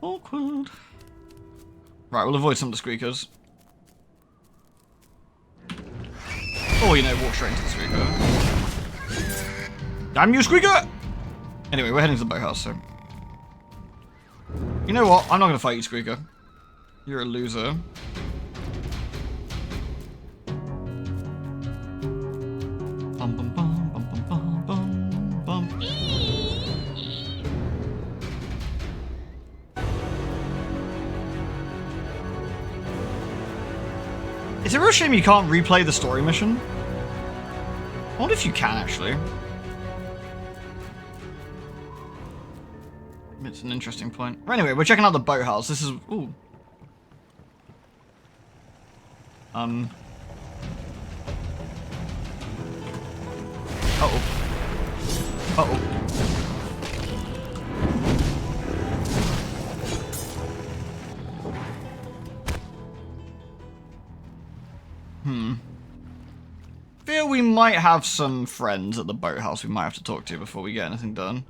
Awkward. Right, we'll avoid some of the squeakers. Or, you know, walk straight into the squeaker. Damn you, squeaker! Anyway, we're heading to the boathouse, so... You know what? I'm not going to fight you, squeaker. You're a loser. Bum, bum, bum, bum, bum, bum, bum, bum. It's a real shame you can't replay the story mission. I wonder if you can, actually. It's an interesting point. Anyway, we're checking out the boathouse. This is... Ooh. Uh-oh. Uh-oh. Feel we might have some friends at the boathouse we might have to talk to before we get anything done.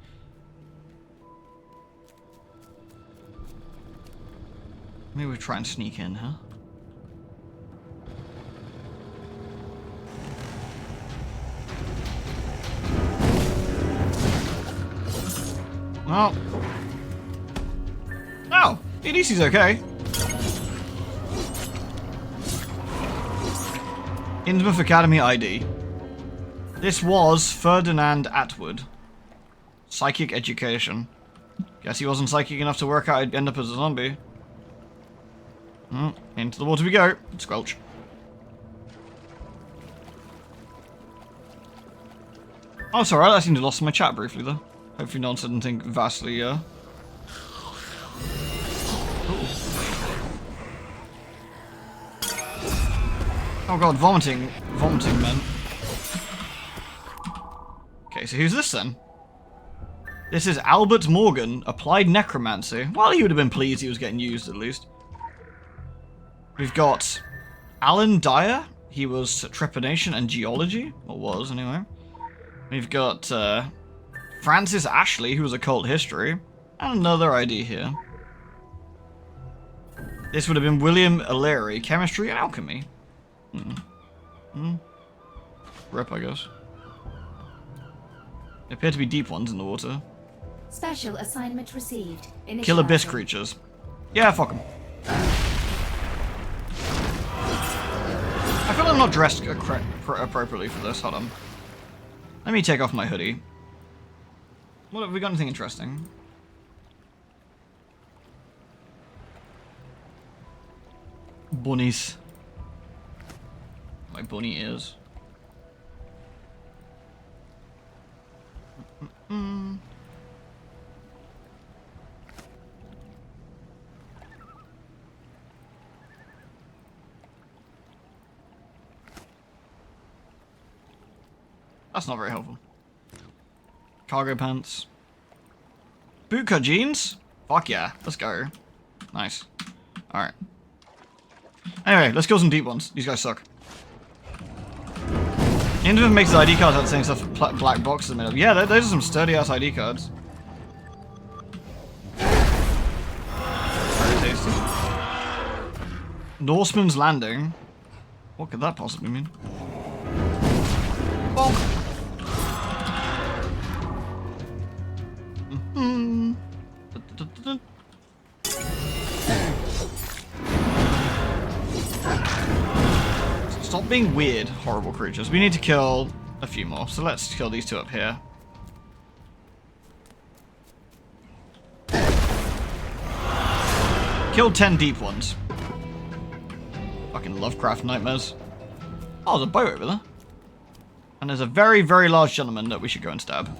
Maybe we'll try and sneak in, huh? Well. Oh! At least he's okay. Innsmouth Academy ID. This was Ferdinand Atwood. Psychic education. Guess he wasn't psychic enough to work out I'd end up as a zombie. Into the water we go. Squelch. Oh, sorry, I seem to have lost my chat briefly, though. Hopefully no one said anything vastly, Ooh. Oh god, vomiting. Vomiting, man. Okay, so who's this, then? This is Albert Morgan, applied necromancy. Well, he would have been pleased he was getting used, at least. We've got Alan Dyer. He was trepanation and geology. Or was, anyway. We've got Francis Ashley, who was occult history. And another ID here. This would have been William O'Leary, chemistry and alchemy. Rip, I guess. There appear to be deep ones in the water. Special assignment received. Kill abyss creatures. Yeah, fuck them. I feel like I'm not dressed appropriately for this. Hold on. Let me take off my hoodie. What have we got? Anything interesting? Bunnies. My bunny ears. That's not very helpful. Cargo pants. Bootcut jeans? Fuck yeah, let's go. Nice. Alright. Anyway, let's kill some deep ones. These guys suck. Innsmouth makes his ID cards out the same stuff for black boxes in the middle. Yeah, those are some sturdy ass ID cards. Very tasty. Norseman's Landing. What could that possibly mean? Bonk. Stop being weird, horrible creatures. We need to kill a few more, so let's kill these two up here. Killed 10 deep ones. Fucking Lovecraft nightmares. Oh, there's a boat over there. And there's a very, very large gentleman that we should go and stab.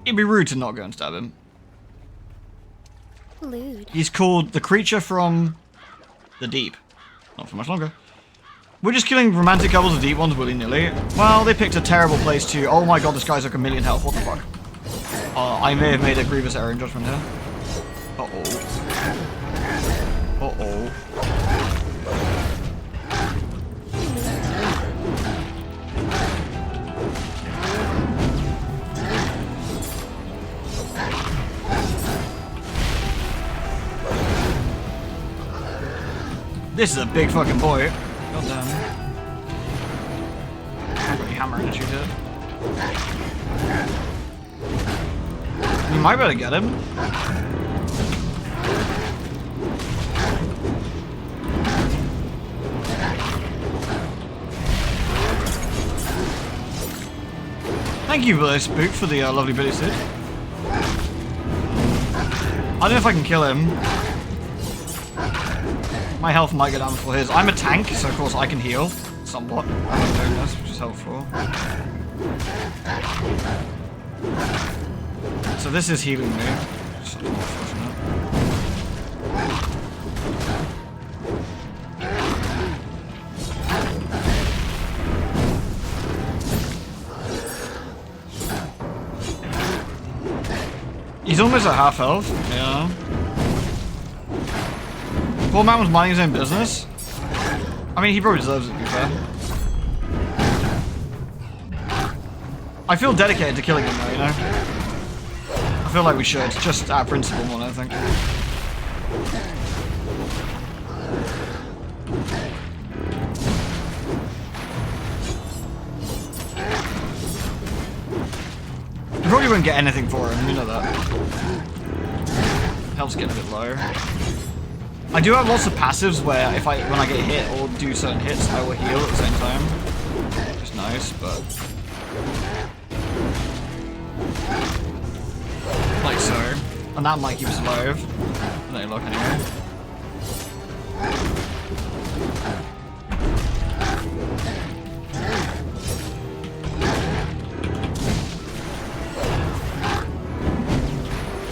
It'd be rude to not go and stab him. Lewd. He's called the creature from the deep. Not for much longer. We're just killing romantic couples of deep ones willy-nilly. Well, they picked a terrible place to... Oh my god, this guy's like a million health. What the fuck? I may have made a grievous error in judgment here. Uh-oh. Uh-oh. This is a big fucking boy. God damn. I've got any hammer issues here. You might be able to get him. Thank you, Spook, for the lovely Billy suit. I don't know if I can kill him. My health might go down before his. I'm a tank, so of course I can heal somewhat. I'm doing this, which is helpful. So this is healing me. Just unfortunate. He's almost at half health. Yeah. Poor man was minding his own business. I mean, he probably deserves it, to be fair. I feel dedicated to killing him though, you know? I feel like we should, just out of principle more than anything. You probably wouldn't get anything for him, you know that. Health's getting a bit low. I do have lots of passives where when I get hit or do certain hits, I will heal at the same time. Which is nice, but... like so. And that might keep us alive. No luck anyway.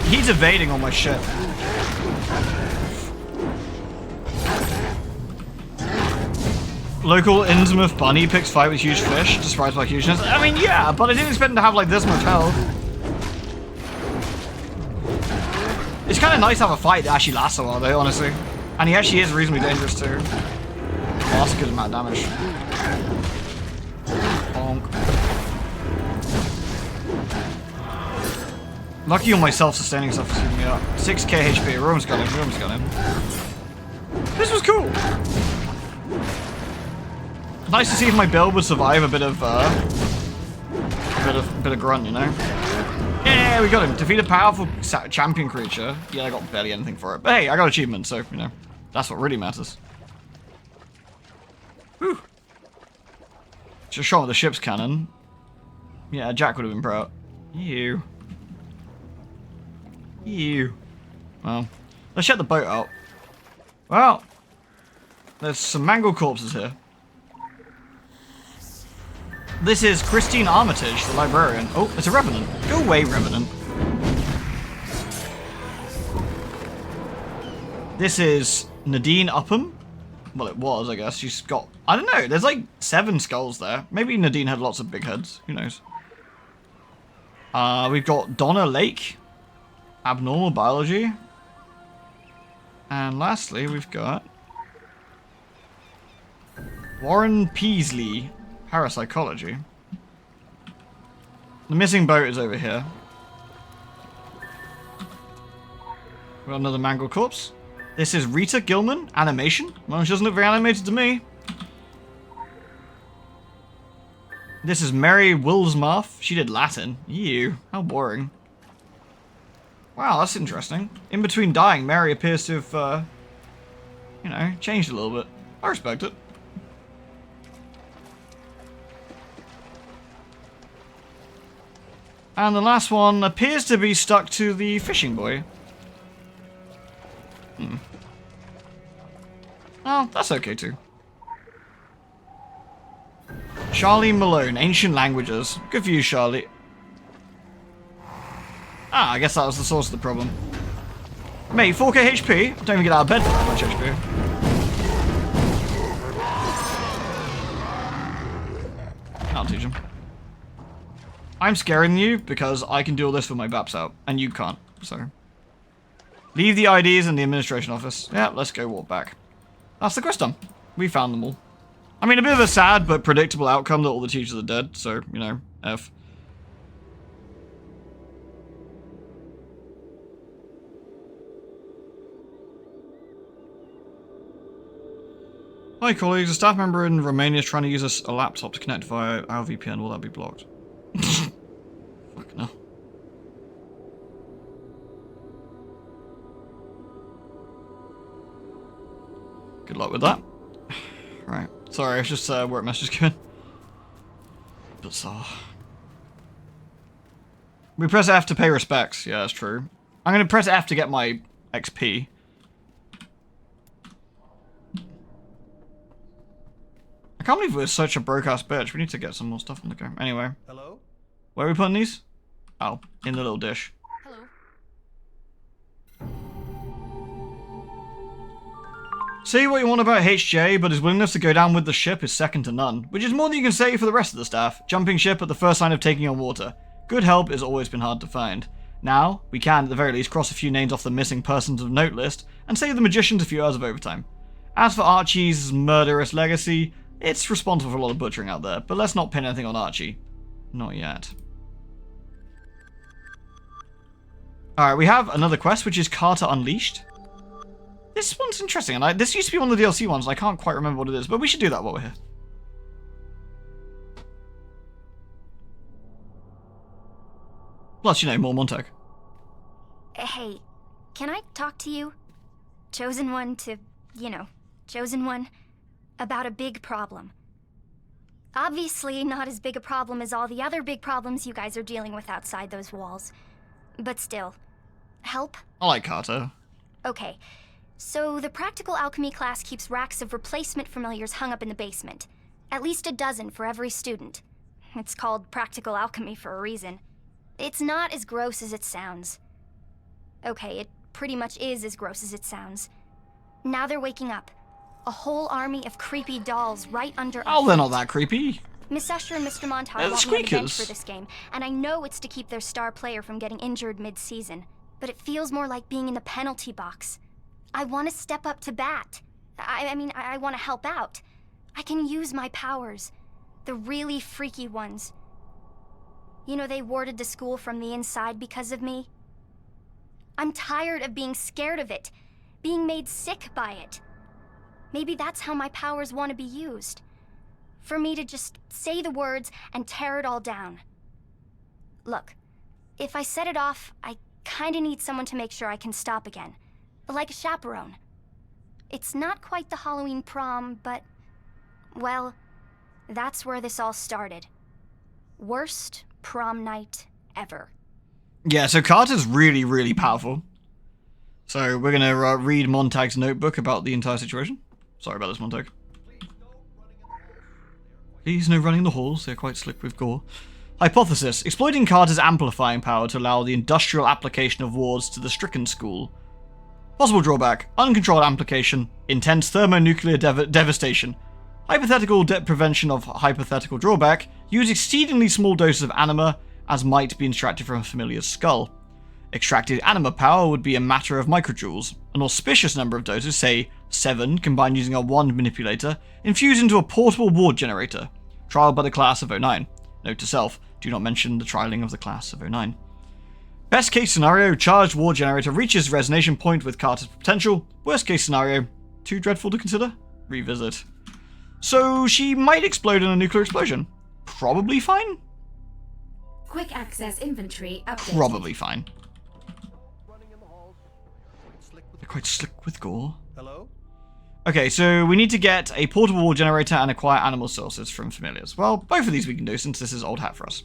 He's evading all my shit. Local Innsmouth bunny picks fight with huge fish, described by hugeness. I mean, yeah, but I didn't expect him to have like this much health. It's kind of nice to have a fight that actually lasts a while, though, honestly. And he actually is reasonably dangerous too. Oh, that's a good amount of damage. Bonk. Lucky on my self-sustaining stuff is keeping me up. 6k HP. We almost got him. We almost got him. This was cool. Nice to see if my build would survive a bit of grunt, you know. Yeah, we got him. Defeat a powerful champion creature. Yeah, I got barely anything for it, but hey, I got achievement, so you know, that's what really matters. Whew. Just shot with the ship's cannon. Yeah, Jack would have been proud. Ew. Ew. Well, let's check the boat out. Well, there's some mangled corpses here. This is Christine Armitage, the librarian. Oh, it's a Revenant. Go away, Revenant. This is Nadine Upham. Well, it was, I guess. She's got... I don't know. There's like 7 skulls there. Maybe Nadine had lots of big heads. Who knows? We've got Donna Lake. Abnormal biology. And lastly, we've got... Warren Peasley. Parapsychology. The missing boat is over here. We got another mangled corpse. This is Rita Gilman. Animation. Well, she doesn't look very animated to me. This is Mary Wilsmarth. She did Latin. Ew. How boring. Wow, that's interesting. In between dying, Mary appears to have, you know, changed a little bit. I respect it. And the last one appears to be stuck to the fishing buoy. Oh, that's okay too. Charlie Malone, Ancient Languages. Good for you, Charlie. Ah, I guess that was the source of the problem. Mate, 4k HP? Don't even get out of bed for that much HP. I'll teach him. I'm scaring you because I can do all this with my baps out, and you can't, so. Leave the IDs in the administration office. Yeah, let's go walk back. That's the quest done. We found them all. I mean, a bit of a sad but predictable outcome that all the teachers are dead, so, you know, F. Hi colleagues, a staff member in Romania is trying to use a laptop to connect via our VPN. Will that be blocked? Fuck no. Good luck with that. Right. Sorry, it's just work message came in. Bizarre. We press F to pay respects. Yeah, that's true. I'm going to press F to get my XP. I can't believe we're such a broke-ass bitch. We need to get some more stuff on the go. Anyway. Hello? Where are we putting these? Oh, in the little dish. Hello. Say what you want about HJ, but his willingness to go down with the ship is second to none, which is more than you can say for the rest of the staff, jumping ship at the first sign of taking on water. Good help has always been hard to find. Now, we can, at the very least, cross a few names off the missing persons of note list, and save the magicians a few hours of overtime. As for Archie's murderous legacy, it's responsible for a lot of butchering out there, but let's not pin anything on Archie. Not yet. Alright, we have another quest, which is Carter Unleashed. This one's interesting, and this used to be one of the DLC ones, and I can't quite remember what it is, but we should do that while we're here. Plus, you know, more Montag. Hey, can I talk to you? Chosen one to, you know, chosen one, about a big problem. Obviously not as big a problem as all the other big problems you guys are dealing with outside those walls. But still, help? I like Carter. Okay, so the practical alchemy class keeps racks of replacement familiars hung up in the basement. At least a dozen for every student. It's called practical alchemy for a reason. It's not as gross as it sounds. Okay, it pretty much is as gross as it sounds. Now they're waking up. A whole army of creepy dolls right under our Oh, they're feet. not that creepy. Ms Usher and Mr. Montar They're the want me on the bench squeakers. for this game, and I know it's to keep their star player from getting injured mid-season. But it feels more like being in the penalty box. I want to step up to bat. I mean, I want to help out. I can use my powers. The really freaky ones. You know, they warded the school from the inside because of me. I'm tired of being scared of it, being made sick by it. Maybe that's how my powers want to be used. For me to just say the words and tear it all down. Look, if I set it off, I kinda need someone to make sure I can stop again. Like a chaperone. It's not quite the Halloween prom, but, well, that's where this all started. Worst prom night ever. Yeah, so Carter's really, really powerful. So we're going to read Montag's notebook about the entire situation. Sorry about this, Montag. Please no running in the halls, they're quite slick with gore. Hypothesis. Exploiting Carter's amplifying power to allow the industrial application of wards to the stricken school. Possible drawback. Uncontrolled application. Intense thermonuclear devastation. Hypothetical prevention of hypothetical drawback. Use exceedingly small doses of anima, as might be extracted from a familiar's skull. Extracted anima power would be a matter of microjoules. An auspicious number of doses, say 7, combined using a wand manipulator, infused into a portable ward generator. Trialed by the class of 09. Note to self, do not mention the trialing of the class of 09. Best case scenario, charged ward generator reaches resonation point with Carter's potential. Worst case scenario, too dreadful to consider? Revisit. So she might explode in a nuclear explosion. Probably fine? Quick access inventory updated. Probably fine. They're quite slick with gore. Hello? Okay, so we need to get a portable wall generator and acquire animal sources from familiars. Well, both of these we can do since this is old hat for us.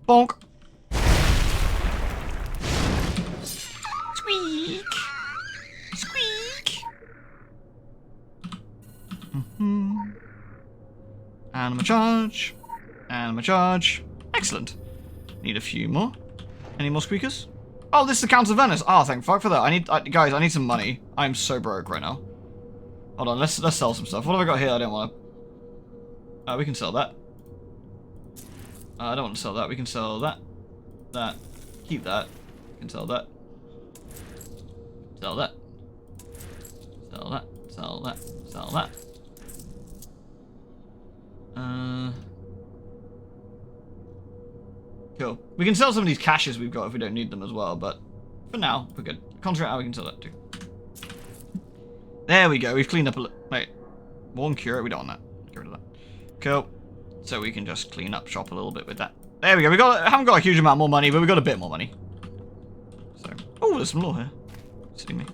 Bonk. Squeak. Squeak. Animal charge. Animal charge. Excellent. Need a few more. Any more squeakers? Oh, this is the Count of Venice. Oh, thank fuck for that. Guys, I need some money. I'm so broke right now. Hold on, let's sell some stuff. What have I got here? I don't want to. We can sell that. I don't want to sell that. We can sell that. That. Keep that. We can sell that. Sell that. Sell that. Sell that. Sell that. Cool. We can sell some of these caches we've got if we don't need them as well, but for now, we're good. Contract, we can sell that too. There we go. We've cleaned up a little. Wait. One cure. We don't want that. Get rid of that. Cool. So we can just clean up shop a little bit with that. There we go. Haven't got a huge amount more money, but we got a bit more money. So. Oh, there's some more here. Silly me.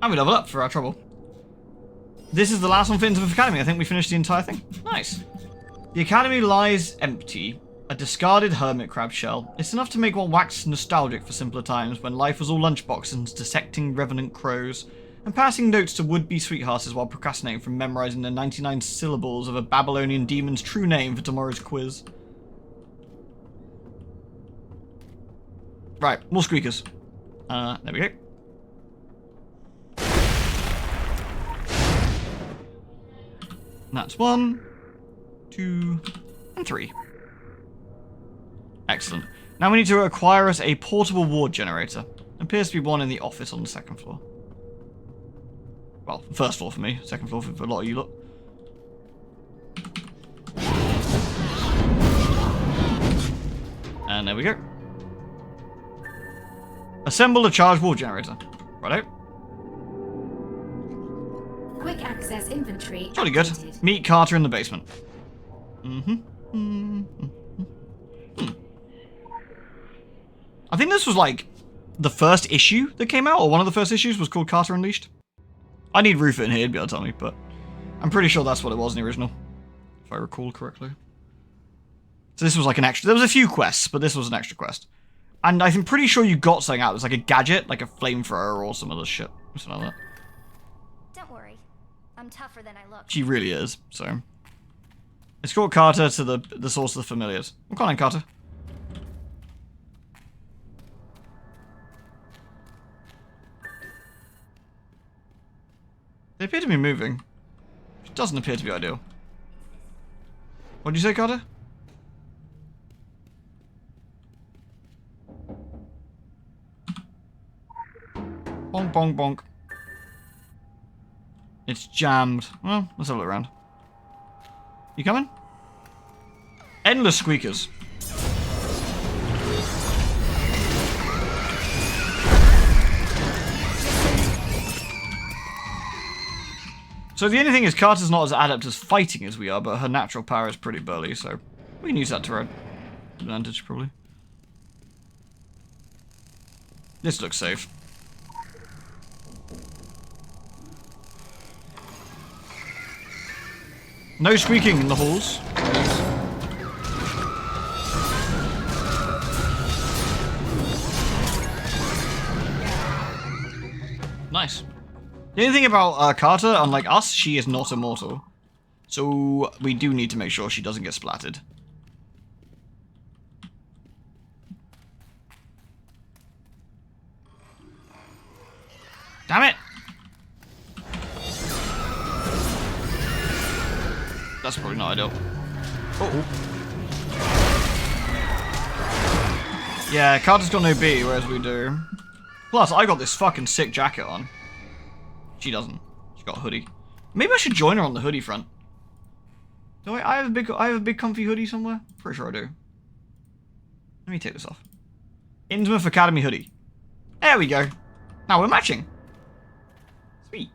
And we level up for our trouble. This is the last one for Innsmouth Academy. I think we finished the entire thing. Nice. The academy lies empty. A discarded hermit crab shell. It's enough to make one wax nostalgic for simpler times when life was all lunchboxes and dissecting revenant crows, and passing notes to would-be sweethearts while procrastinating from memorizing the 99 syllables of a Babylonian demon's true name for tomorrow's quiz. Right, more squeakers. There we go. That's 1, 2, and 3. Excellent. Now we need to acquire us a portable ward generator. Appears to be one in the office on the second floor. Well, first floor for me, second floor for a lot of you lot. And there we go. Assemble a charged ward generator. Righto. Quick access inventory. Jolly good. Activated. Meet Carter in the basement. I think this was like the first issue that came out, or one of the first issues was called Carter Unleashed. I need Rufa in here to be able to tell me, but I'm pretty sure that's what it was in the original, if I recall correctly. So this was like an extra. There was a few quests, but this was an extra quest. And I'm pretty sure you got something out. It was like a gadget, like a flamethrower or some other shit. Something like that. Don't worry. I'm tougher than I look. She really is, so. Escort Carter to the source of the familiars. Come on in, Carter. They appear to be moving. Which doesn't appear to be ideal. What did you say, Carter? Bonk, bonk, bonk. It's jammed. Well, let's have a look around. You coming? Endless squeakers. So the only thing is Carter's not as adept as fighting as we are, but her natural power is pretty burly, so we can use that to our advantage, probably. This looks safe. No squeaking in the halls. Nice. The only thing about Carter, unlike us, she is not immortal. So we do need to make sure she doesn't get splattered. Damn it! That's probably not ideal. Oh. Yeah, Carter's got no B, whereas we do. Plus, I got this fucking sick jacket on. She doesn't. She's got a hoodie. Maybe I should join her on the hoodie front. Do I have a big comfy hoodie somewhere? Pretty sure I do. Let me take this off. Innsmouth Academy hoodie. There we go. Now we're matching. Sweet.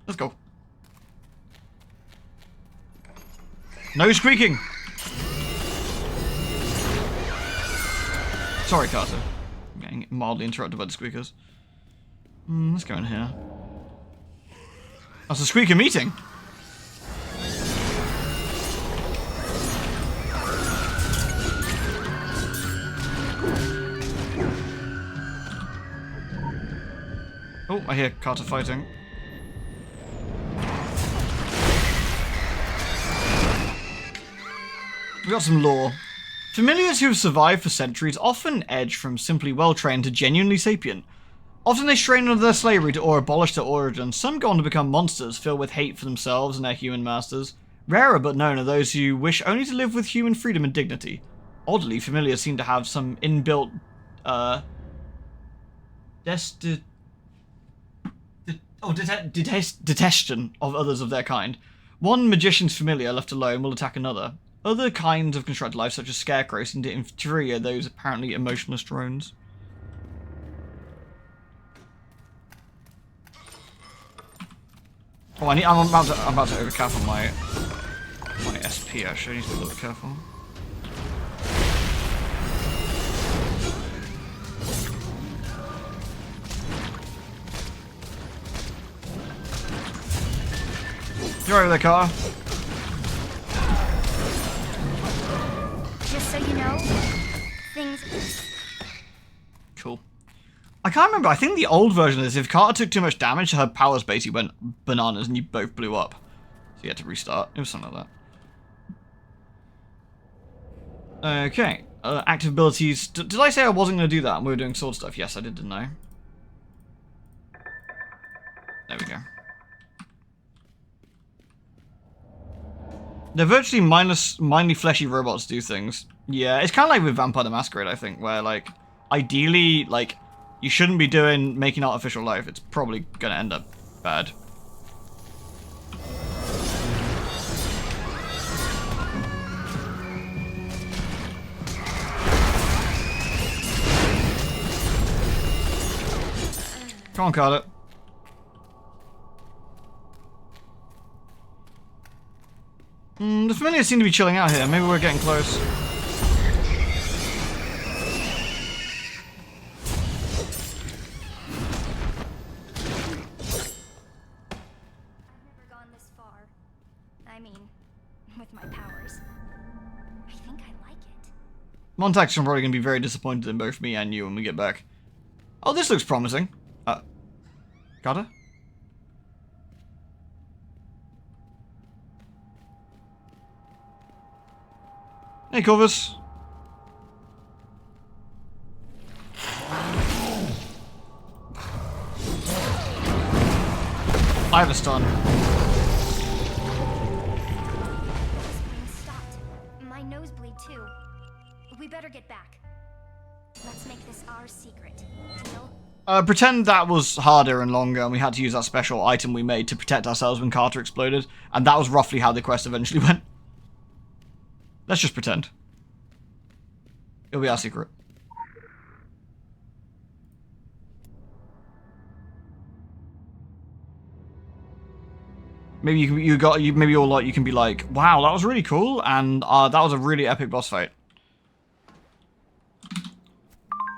Let's go. No squeaking. Sorry, Carter. I'm getting mildly interrupted by the squeakers. Let's go in here. That's a squeaker meeting. Oh, I hear Carter fighting. We got some lore. Familiars who have survived for centuries often edge from simply well-trained to genuinely sapient. Often they strain under their slavery to or abolish their origin. Some go on to become monsters filled with hate for themselves and their human masters. Rarer but known are those who wish only to live with human freedom and dignity. Oddly, familiars seem to have some inbuilt, detestation of others of their kind. One magician's familiar left alone will attack another. Other kinds of constructed life, such as scarecrows, seem to infuriate those apparently emotionless drones. Oh, I'm about to overcap on my SP. Actually, I need to be a little bit careful. You're over there, car. Just so you know, things... Cool. I can't remember. I think the old version is if Carter took too much damage, her powers basically went bananas and you both blew up. So you had to restart. It was something like that. Okay. Active abilities. Did I say I wasn't going to do that and we were doing sword stuff? Yes, I did, didn't I? There we go. They're virtually mindlessly fleshy robots do things. Yeah, it's kind of like with Vampire the Masquerade, I think, where, like, ideally, like, you shouldn't be making artificial life. It's probably gonna end up bad. Come on, Carter. The familiars seem to be chilling out here. Maybe we're getting close. Montax are probably going to be very disappointed in both me and you when we get back. Oh, this looks promising. Carter? Hey, Corvus. I have a stun. Stopped. My nose bleed too. We better get back. Let's make this our secret. Deal? Pretend that was harder and longer and we had to use that special item we made to protect ourselves when Carter exploded. And that was roughly how the quest eventually went. Let's just pretend. It'll be our secret. Maybe maybe you can be like, wow, that was really cool, and that was a really epic boss fight.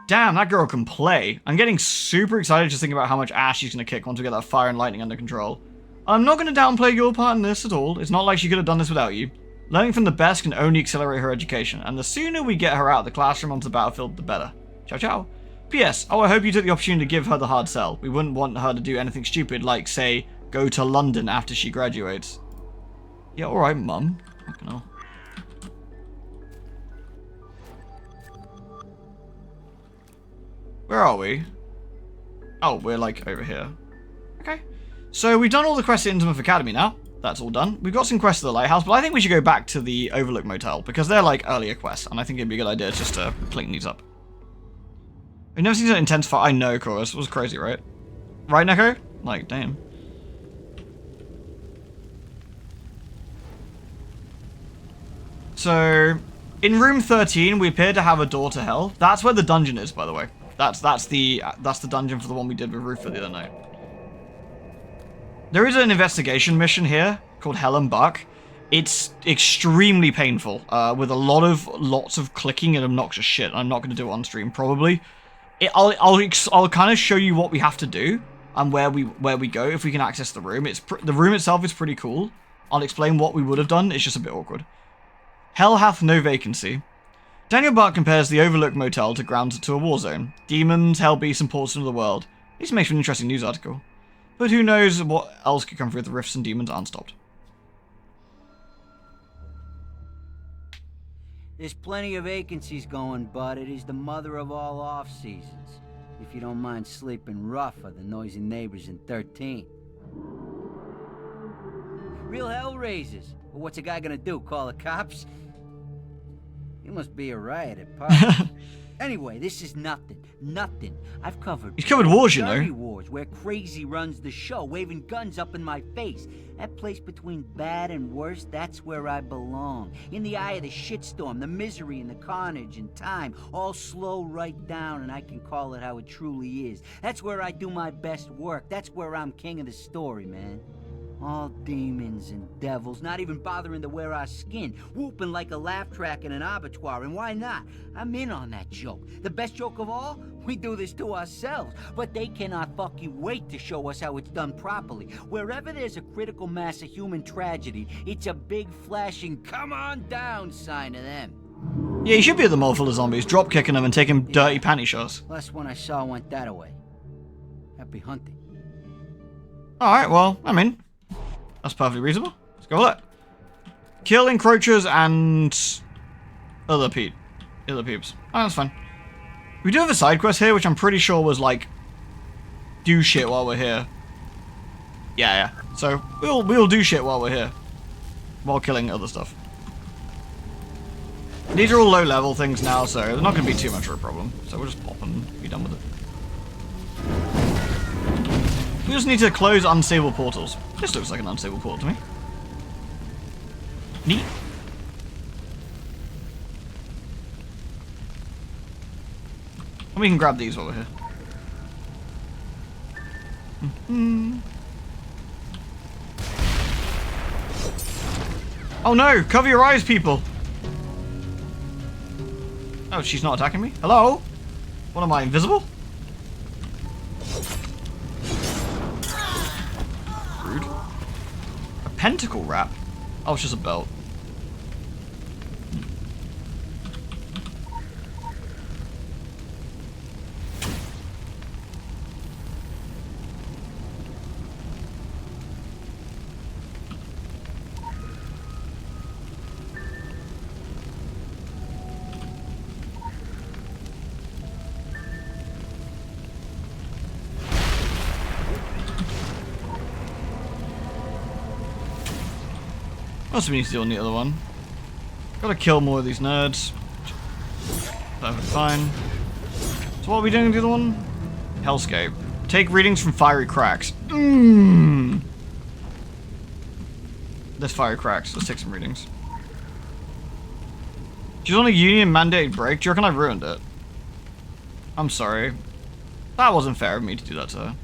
Damn, that girl can play. I'm getting super excited just thinking about how much ass she's gonna kick once we get that fire and lightning under control. I'm not gonna downplay your part in this at all. It's not like she could have done this without you. Learning from the best can only accelerate her education, and the sooner we get her out of the classroom onto the battlefield, the better. Ciao, ciao. P.S. Oh, I hope you took the opportunity to give her the hard sell. We wouldn't want her to do anything stupid like, say, go to London after she graduates. Yeah, alright, Mum. Fucking hell. Where are we? Oh, we're, like, over here. Okay. So, we've done all the quests at Innsmouth Academy now. That's all done. We've got some quests at the Lighthouse, but I think we should go back to the Overlook Motel, because they're, like, earlier quests, and I think it'd be a good idea just to clean these up. I've never seen an intense fight. I know, Chorus. It was crazy, right? Right, Neko? Like, damn. So, in room 13, we appear to have a door to hell. That's where the dungeon is, by the way. That's the dungeon for the one we did with Ruther the other night. There is an investigation mission here called Hell and Buck. It's extremely painful, with lots of clicking and obnoxious shit. I'm not going to do it on stream, probably. I'll kind of show you what we have to do and where we go if we can access the room. The room itself is pretty cool. I'll explain what we would have done. It's just a bit awkward. Hell hath no vacancy. Daniel Bart compares the Overlook Motel to grounds to a war zone. Demons, hell beasts, and ports into the world. This makes for an interesting news article. But who knows what else could come through if the rifts and demons aren't stopped. There's plenty of vacancies going, but it is the mother of all off-seasons. If you don't mind sleeping rough with the noisy neighbors in 13. Real hell raisers. Well, what's a guy gonna do, call the cops? You must be a riot at parties. Anyway, this is nothing. Nothing. I've covered... He's covered wars, you know. Wars, where crazy runs the show, waving guns up in my face. That place between bad and worse, that's where I belong. In the eye of the shitstorm, the misery and the carnage and time, all slow right down, and I can call it how it truly is. That's where I do my best work. That's where I'm king of the story, man. All demons and devils, not even bothering to wear our skin, whooping like a laugh track in an abattoir, and why not? I'm in on that joke. The best joke of all? We do this to ourselves, but they cannot fucking wait to show us how it's done properly. Wherever there's a critical mass of human tragedy, it's a big flashing come on down sign to them. Yeah, you should be at the mall full of zombies, drop kicking them and taking dirty panty shots. Last one I saw went that away. Happy hunting. Alright, well, I mean... that's perfectly reasonable. Let's go with it. Kill encroachers and other peeps. Oh, that's fine. We do have a side quest here, which I'm pretty sure was like, do shit while we're here. Yeah. So we'll do shit while we're here, while killing other stuff. These are all low level things now, so they're not going to be too much of a problem. So we'll just pop and be done with it. We just need to close unstable portals. This looks like an unstable portal to me. Neat. And we can grab these while we're here. Oh no! Cover your eyes, people! Oh, she's not attacking me? Hello? What am I, invisible? Rude. A pentacle wrap? Oh, it's just a belt. What else do we need to do on the other one? Gotta kill more of these nerds. Perfect, fine. So what are we doing with the other one? Hellscape. Take readings from fiery cracks. There's fiery cracks. Let's take some readings. She's on a union mandated break. Do you reckon I ruined it? I'm sorry. That wasn't fair of me to do that to her.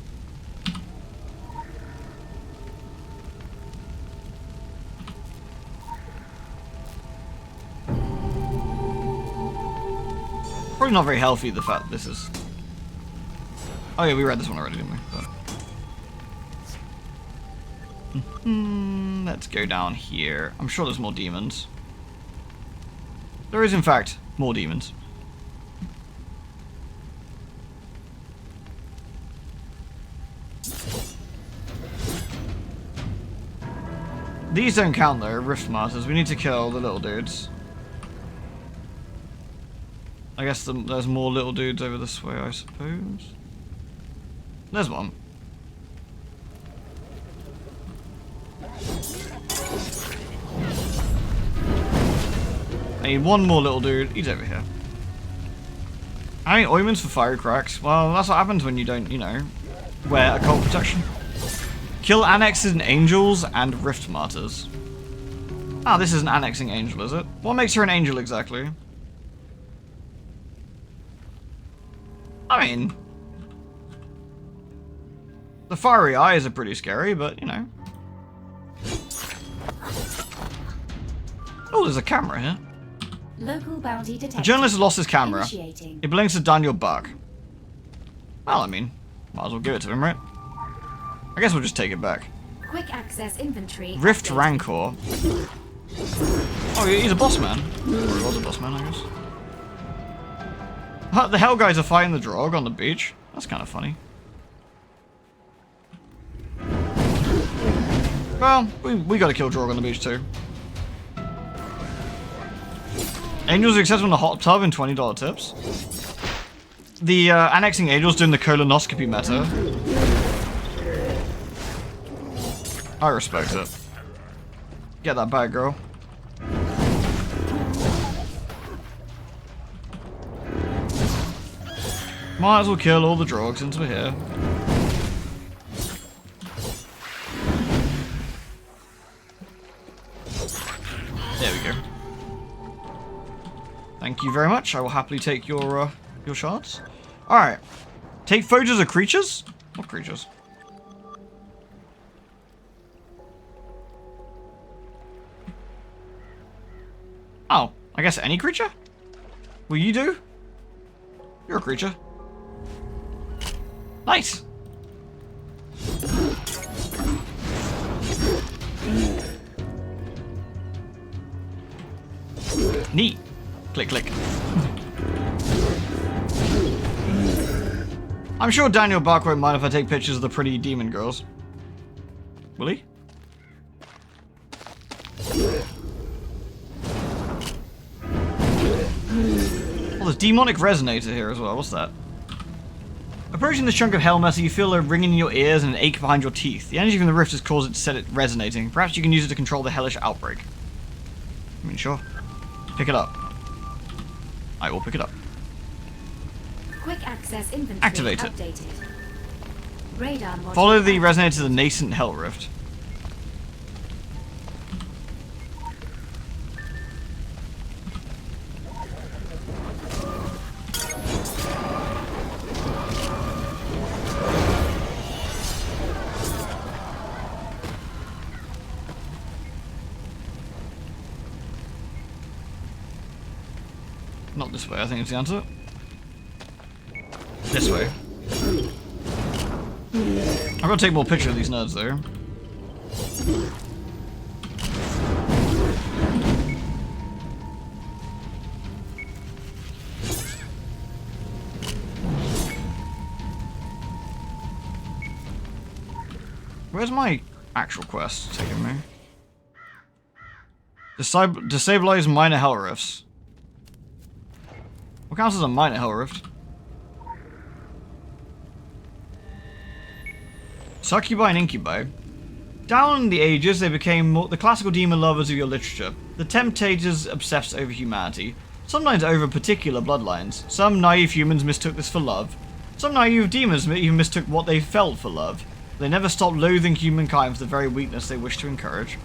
Probably not very healthy, the fact that this is... Oh yeah, we read this one already, didn't we? But... let's go down here. I'm sure there's more demons. There is, in fact, more demons. These don't count though, Rift Martyrs. We need to kill the little dudes. I guess there's more little dudes over this way, I suppose. There's one. I need one more little dude. He's over here. I need ointments for fire cracks. Well, that's what happens when you don't, you know, wear occult protection. Kill annexes and angels and rift martyrs. Ah, this is an annexing angel, is it? What makes her an angel exactly? I mean, the fiery eyes are pretty scary, but you know. Oh, there's a camera here. Local bounty detected. The journalist has lost his camera. Initiating. It belongs to Daniel Buck. Well, I mean, might as well give it to him, right? I guess we'll just take it back. Quick access inventory. Rift updated. Rancor. Oh, he's a boss man. Or he was a boss man, I guess. The Hell guys are fighting the Drog on the beach. That's kind of funny. Well, we gotta kill Drog on the beach too. Angels are accessible in the hot tub and $20 tips. The annexing angels doing the colonoscopy meta. I respect it. Get that bag, girl. Might as well kill all the Drogs since we're here. There we go. Thank you very much. I will happily take your shards. Alright. Take photos of creatures? What creatures? Oh, I guess any creature? Will you do? You're a creature. Nice. Neat. Click, click. I'm sure Daniel Buck won't mind if I take pictures of the pretty demon girls. Will he? Oh, there's demonic resonator here as well. What's that? Approaching this chunk of hell metal, you feel a ringing in your ears and an ache behind your teeth. The energy from the rift has caused it to set it resonating. Perhaps you can use it to control the hellish outbreak. I mean, sure. Pick it up. I will pick it up. Quick access inventory Activate it. updated. Radar module Follow the activated. resonator to the nascent hell rift. Not this way, I think it's the answer. This way. I've got to take more pictures of these nerds though. Where's my actual quest taking me? Destabilize minor hell rifts. What counts as a minor hell rift? Succubi and incubi. Down in the ages, they became the classical demon lovers of your literature. The temptators obsessed over humanity, sometimes over particular bloodlines. Some naive humans mistook this for love. Some naive demons even mistook what they felt for love. They never stopped loathing humankind for the very weakness they wished to encourage.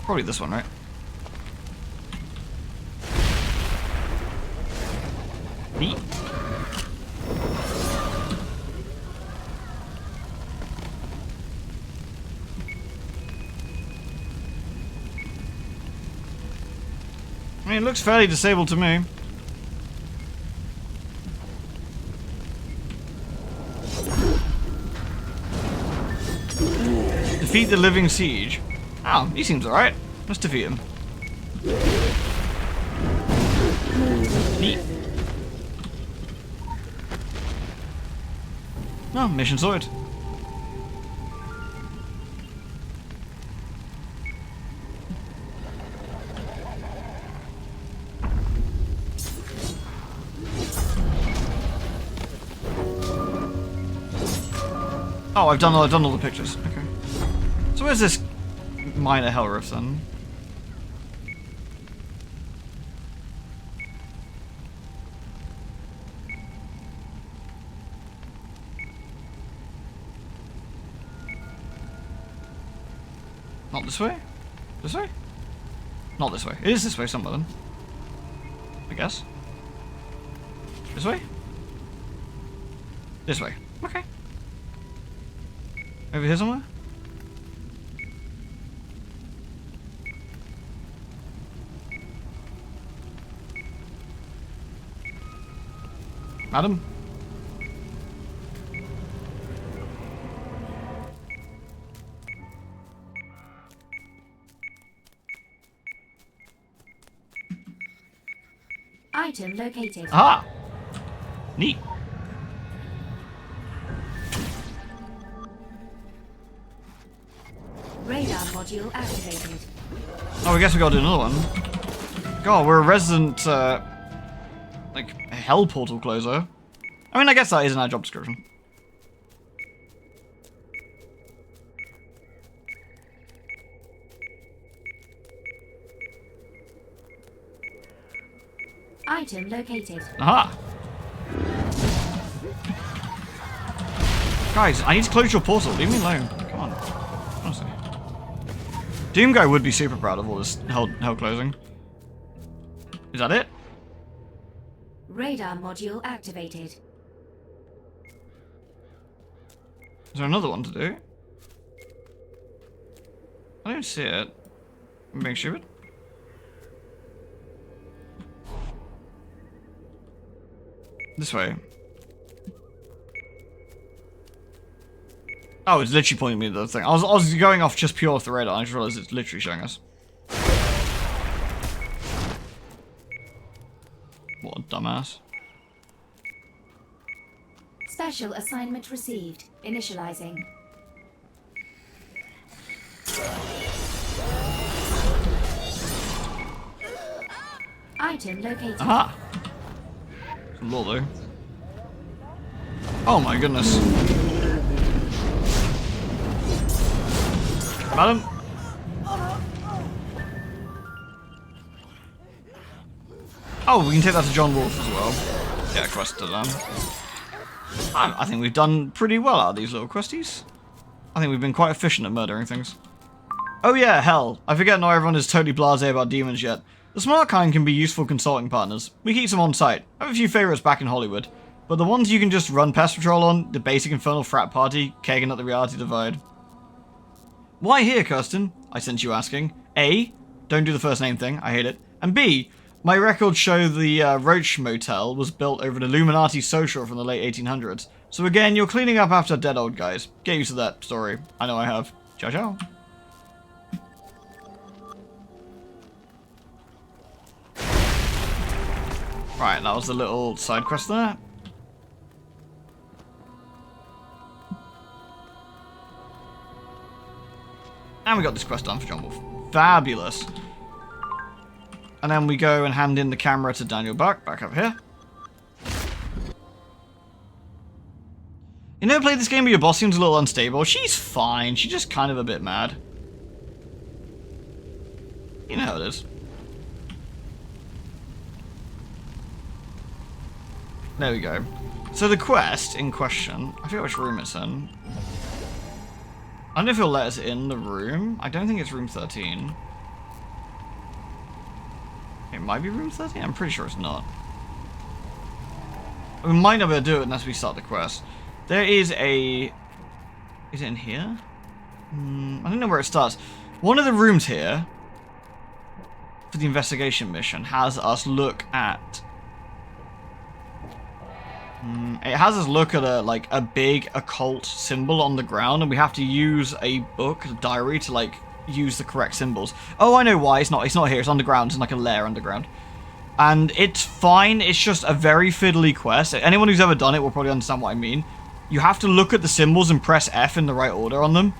Probably this one, right? Neat. I mean, it looks fairly disabled to me. Defeat the living siege. Oh, he seems alright. Let's defeat him. Neat. No, mission sorted. Oh, I've done all the pictures. Okay. So where's this minor hell rift then? Not this way? This way? Not this way. It is this way somewhere then. I guess. This way? This way. Okay. Over here somewhere? Madam? Item located. Ah! Neat. Radar module activated. Oh, I guess we gotta do another one. God, we're a resident, like, hell portal closer. I mean, I guess that is in our job description. Item located. Aha! Guys, I need to close your portal. Leave me alone. Come on. Honestly. Doom Guy would be super proud of all this hell closing. Is that it? Radar module activated. Is there another one to do? I don't see it. I'm being stupid. This way. Oh, it's literally pointing me to the thing. I was going off just pure off the radar. I just realized it's literally showing us. What a dumbass. Special assignment received. Initializing. Item located. Aha! Some lore though. Oh my goodness. Madam? Oh, we can take that to John Wolfe as well. Yeah, quest done. I think we've done pretty well out of these little questies. I think we've been quite efficient at murdering things. Oh yeah, hell. I forget not everyone is totally blasé about demons yet. The smart kind can be useful consulting partners. We keep them on site. I have a few favorites back in Hollywood. But the ones you can just run pest patrol on, the basic infernal frat party, kegging at the reality divide. Why here, Kirsten? I sense you asking. A, don't do the first name thing, I hate it. And B, my records show the Roach Motel was built over an Illuminati social from the late 1800s. So again, you're cleaning up after dead old guys. Get used to that story. I know I have. Ciao, ciao. Right, that was the little side quest there. And we got this quest done for John Wolfe. Fabulous. And then we go and hand in the camera to Daniel Buck, back up here. You never played this game but your boss seems a little unstable? She's fine, she's just kind of a bit mad. You know how it is. There we go. So the quest in question, I forget which room it's in. I don't know if he'll let us in the room. I don't think it's room 13. It might be room 13? I'm pretty sure it's not. We might not be able to do it unless we start the quest. There is a... Is it in here? I don't know where it starts. One of the rooms here, for the investigation mission, has us look at... It has us look at a big occult symbol on the ground, and we have to use a book, a diary, to use the correct symbols. Oh, I know why. It's not here. It's underground. It's in like a lair underground. And it's fine. It's just a very fiddly quest. Anyone who's ever done it will probably understand what I mean. You have to look at the symbols and press F in the right order on them.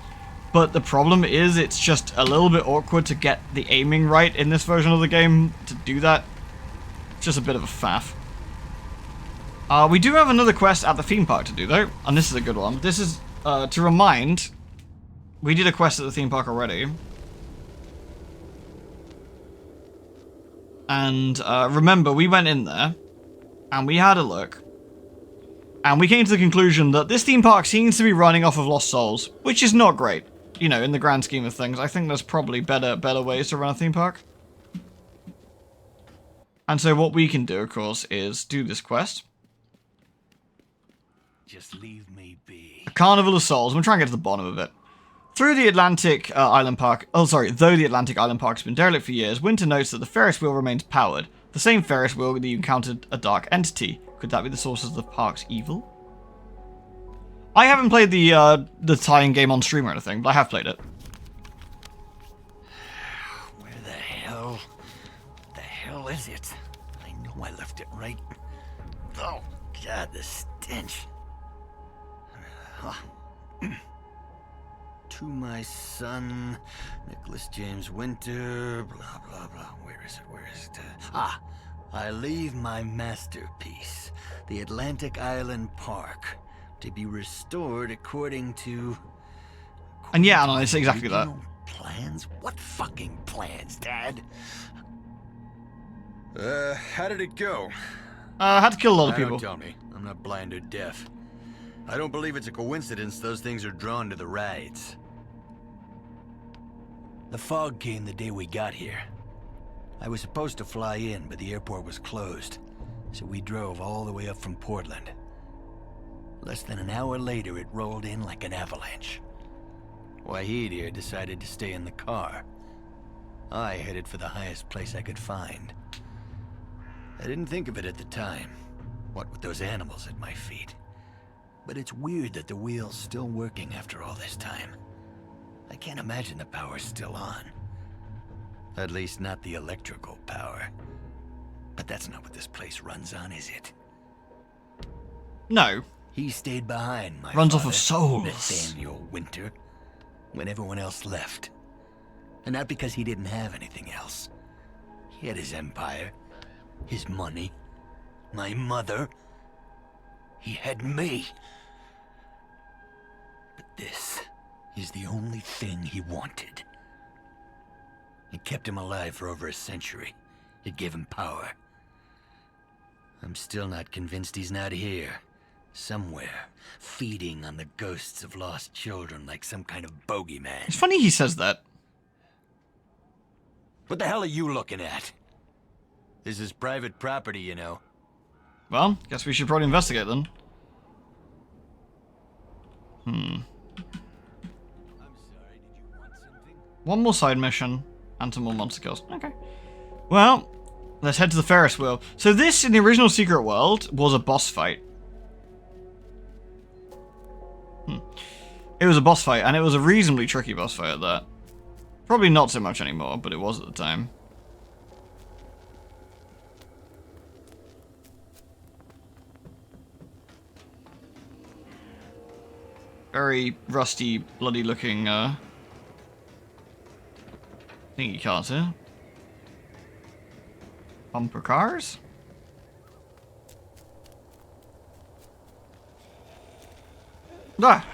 But the problem is it's just a little bit awkward to get the aiming right in this version of the game to do that. It's just a bit of a faff. We do have another quest at the theme park to do, though, and this is a good one. This is, to remind, we did a quest at the theme park already. And, remember, we went in there, and we had a look, and we came to the conclusion that this theme park seems to be running off of lost souls, which is not great. You know, in the grand scheme of things, I think there's probably better ways to run a theme park. And so what we can do, of course, is do this quest. Just leave me be. A Carnival of Souls. I'm going to try and get to the bottom of it. Though the Atlantic Island Park has been derelict for years, Winter notes that the Ferris wheel remains powered. The same Ferris wheel that you encountered a dark entity. Could that be the source of the park's evil? I haven't played the tie-in game on stream or anything, but I have played it. Where the hell is it? I know I left it right. Oh, God, the stench. To my son, Nicholas James Winter, blah, blah, blah. Where is it? I leave my masterpiece, the Atlantic Island Park, to be restored according to... And yeah, Anon, it's exactly that. Plans? What fucking plans, Dad? How did it go? I had to kill a lot of people. Don't tell me. I'm not blind or deaf. I don't believe it's a coincidence those things are drawn to the rides. The fog came the day we got here. I was supposed to fly in, but the airport was closed. So we drove all the way up from Portland. Less than an hour later, it rolled in like an avalanche. Wahid here decided to stay in the car. I headed for the highest place I could find. I didn't think of it at the time, what with those animals at my feet. But it's weird that the wheel's still working after all this time. I can't imagine the power's still on. At least not the electrical power. But that's not what this place runs on, is it? No. He stayed behind, my Runs off father, of souls. Nathaniel Winter, when everyone else left. And not because he didn't have anything else. He had his empire, his money, my mother. He had me. But this is the only thing he wanted. It kept him alive for over a century. It gave him power. I'm still not convinced he's not here. Somewhere, feeding on the ghosts of lost children like some kind of bogeyman. It's funny he says that. What the hell are you looking at? This is private property, you know. Well, guess we should probably investigate then. I'm sorry, did you want something? One more side mission and some more monster kills. Okay. Well, let's head to the Ferris wheel. So this, in the original Secret World, was a boss fight. It was a boss fight, and it was a reasonably tricky boss fight at that. Probably not so much anymore, but it was at the time. Very rusty, bloody looking, thingy cars here. Bumper cars? Ah!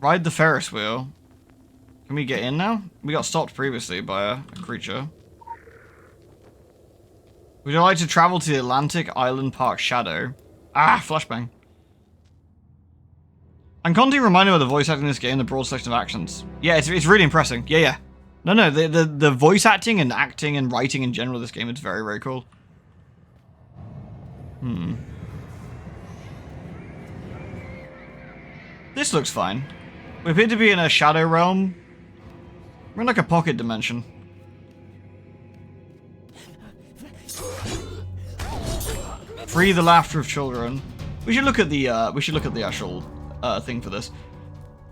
Ride the Ferris wheel. Can we get in now? We got stopped previously by a creature. Would you like to travel to the Atlantic Island Park Shadow? Ah, flashbang. I'm constantly reminded of the voice acting in this game, the broad selection of actions. Yeah, it's really impressive. Yeah. No, the voice acting and writing in general of this game, it's very, very cool. This looks fine. We appear to be in a shadow realm. We're in like a pocket dimension. Free the laughter of children. We should look at the actual thing for this.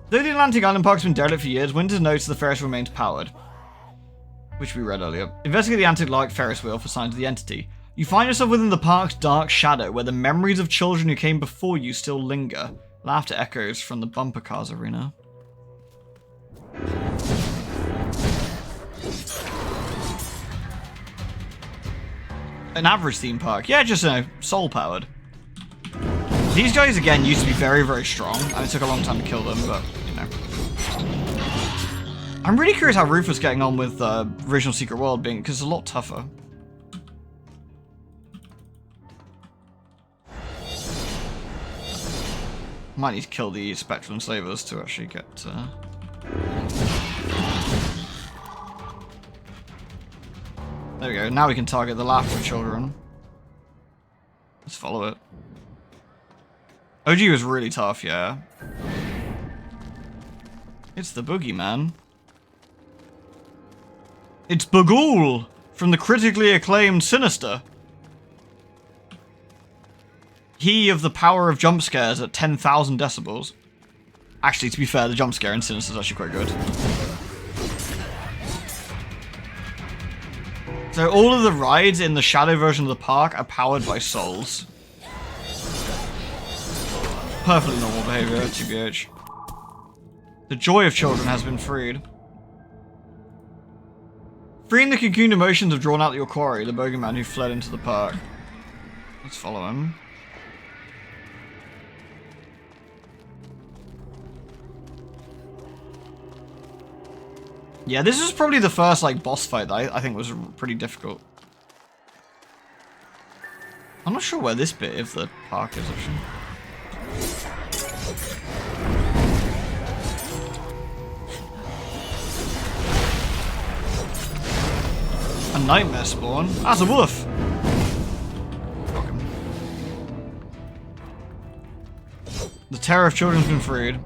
Though the Atlantic Island Park has been derelict for years, Winter's notes the Ferris remains powered, which we read earlier. Investigate the Antic-like Ferris wheel for signs of the entity. You find yourself within the park's dark shadow, where the memories of children who came before you still linger. Laughter echoes from the bumper cars arena. An average theme park. Yeah, just, soul powered. These guys, again, used to be very, very strong, and it took a long time to kill them, but, you know. I'm really curious how Rufus getting on with original Secret World being, because it's a lot tougher. Might need to kill the Spectral Enslavers to actually get... There we go, now we can target the laughter children. Let's follow it. OG was really tough, yeah. It's the boogeyman. It's Bagul from the critically acclaimed Sinister. He of the power of jump scares at 10,000 decibels. Actually, to be fair, the jump scare in Sinister is actually quite good. So all of the rides in the Shadow version of the park are powered by souls. Perfectly normal behavior, TBH. The joy of children has been freed. Freeing the cocooned emotions have drawn out your quarry, the bogeyman who fled into the park. Let's follow him. Yeah, this is probably the first like boss fight that I think was pretty difficult. I'm not sure where this bit of the park is actually. A nightmare spawn? That's a wolf! Fuck him. The terror of children's been freed.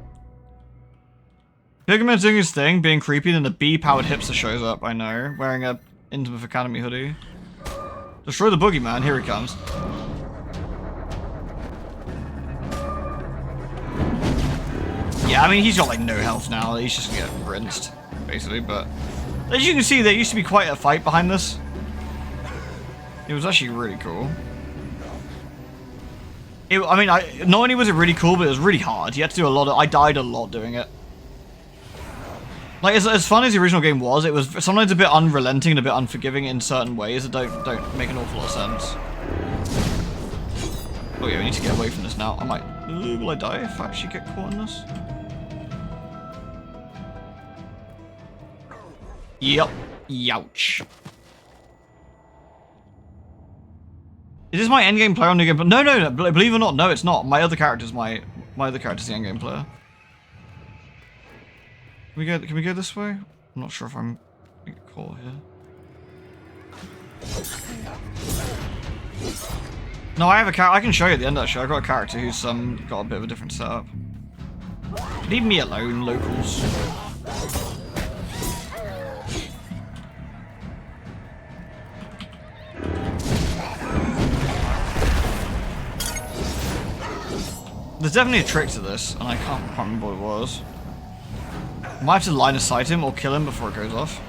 Pigment's doing his thing, being creepy, then the bee-powered hipster shows up, I know, wearing a Intimate Academy hoodie. Destroy the boogeyman, here he comes. Yeah, I mean, he's got like no health now, he's just gonna get rinsed, basically, but... As you can see, there used to be quite a fight behind this. It was actually really cool. Not only was it really cool, but it was really hard. You had to do a lot of... I died a lot doing it. Like, as fun as the original game was sometimes a bit unrelenting and a bit unforgiving in certain ways that don't make an awful lot of sense. Oh yeah, we need to get away from this now. Will I die if I actually get caught in this? Yep. Youch. Is this my endgame player on the game? No. Believe it or not, no, it's not. My other character's the endgame player. Can we go this way? I'm not sure if I'm gonna get caught here. No, I have a character. I can show you at the end actually. I've got a character who's got a bit of a different setup. Leave me alone, locals. There's definitely a trick to this, and I can't remember what it was. I might have to line of sight him or kill him before it goes off.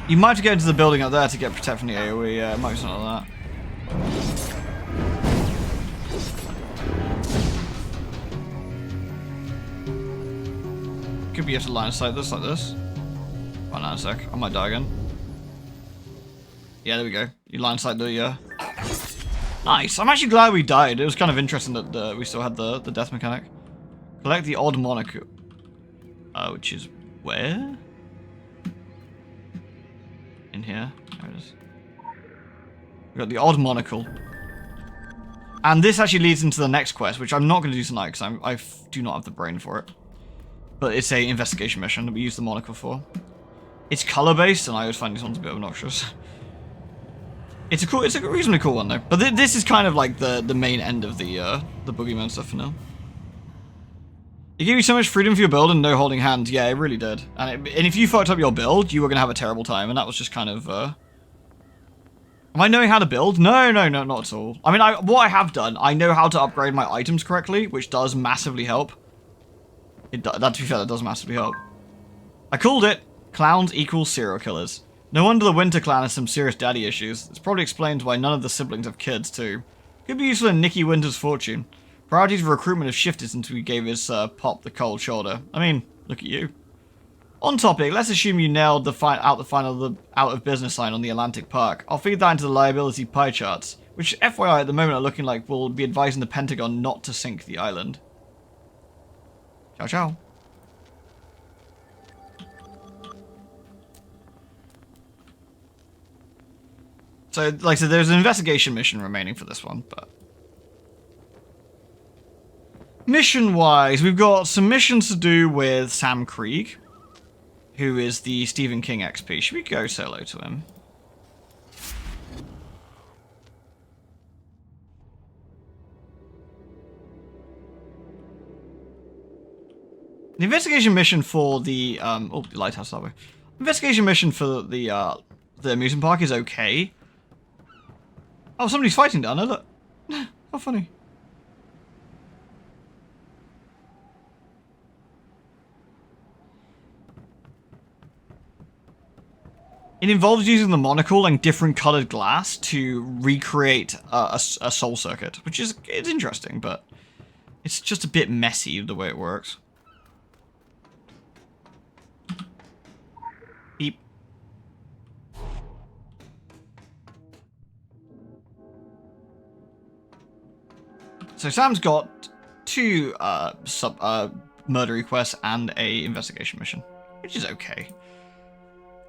You might have to go into the building up there to get protect from the AoE, yeah, it might be something like that. Could be you have to line of sight this like this. Right now, a sec. I might die again. Yeah, there we go. You line of sight the, Nice. I'm actually glad we died. It was kind of interesting that we still had the death mechanic. Collect the odd monocle. Which is where? In here. There it is. We got the odd monocle. And this actually leads into the next quest, which I'm not going to do tonight because I do not have the brain for it. But it's a investigation mission that we use the monocle for. It's color-based, and I always find these ones a bit obnoxious. It's a reasonably cool one though. But this is kind of like the main end of the boogeyman stuff for now. It gave you so much freedom for your build and no holding hands. Yeah, it really did. And if you fucked up your build, you were gonna have a terrible time. And that was just kind of. Am I knowing how to build? No, not at all. I mean, what I have done, I know how to upgrade my items correctly, which does massively help. To be fair, that does massively help. I called it. Clowns equals serial killers. No wonder the Winter Clan has some serious daddy issues. This probably explains why none of the siblings have kids, too. Could be useful in Nicky Winter's fortune. Priorities for recruitment have shifted since we gave his pop the cold shoulder. I mean, look at you. On topic, let's assume you nailed the out of business sign on the Atlantic Park. I'll feed that into the liability pie charts, which FYI at the moment are looking like will be advising the Pentagon not to sink the island. Ciao, ciao. So, like I said, there's an investigation mission remaining for this one, but... Mission-wise, we've got some missions to do with Sam Krieg, who is the Stephen King XP. Should we go say hello to him? The investigation mission for the, the lighthouse that way. Investigation mission for the amusement park is okay. Oh, somebody's fighting down there, look. How funny. It involves using the monocle and different colored glass to recreate a soul circuit, which is it's interesting, but it's just a bit messy the way it works. Beep. So Sam's got 2 murder requests and a investigation mission, which is okay.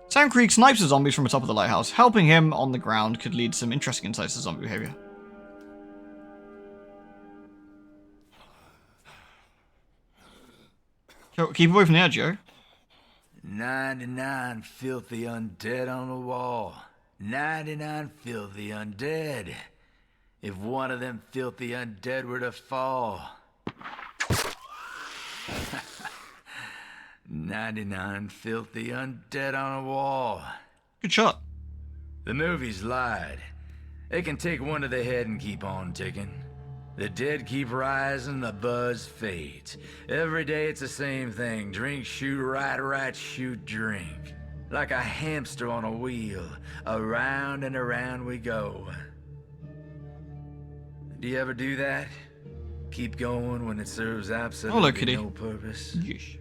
Sam Creek snipes the zombies from the top of the lighthouse. Helping him on the ground could lead to some interesting insights to zombie behavior. So, keep away from the edge, yo. 99 filthy undead on the wall. 99 filthy undead. If one of them filthy undead were to fall. 99 filthy undead on a wall. Good shot. The movies lied. They can take one to the head and keep on ticking. The dead keep rising, the buzz fades. Every day it's the same thing. Drink, shoot, right, shoot, drink. Like a hamster on a wheel. Around and around we go. Do you ever do that? Keep going when it serves absolutely no purpose? Yeesh.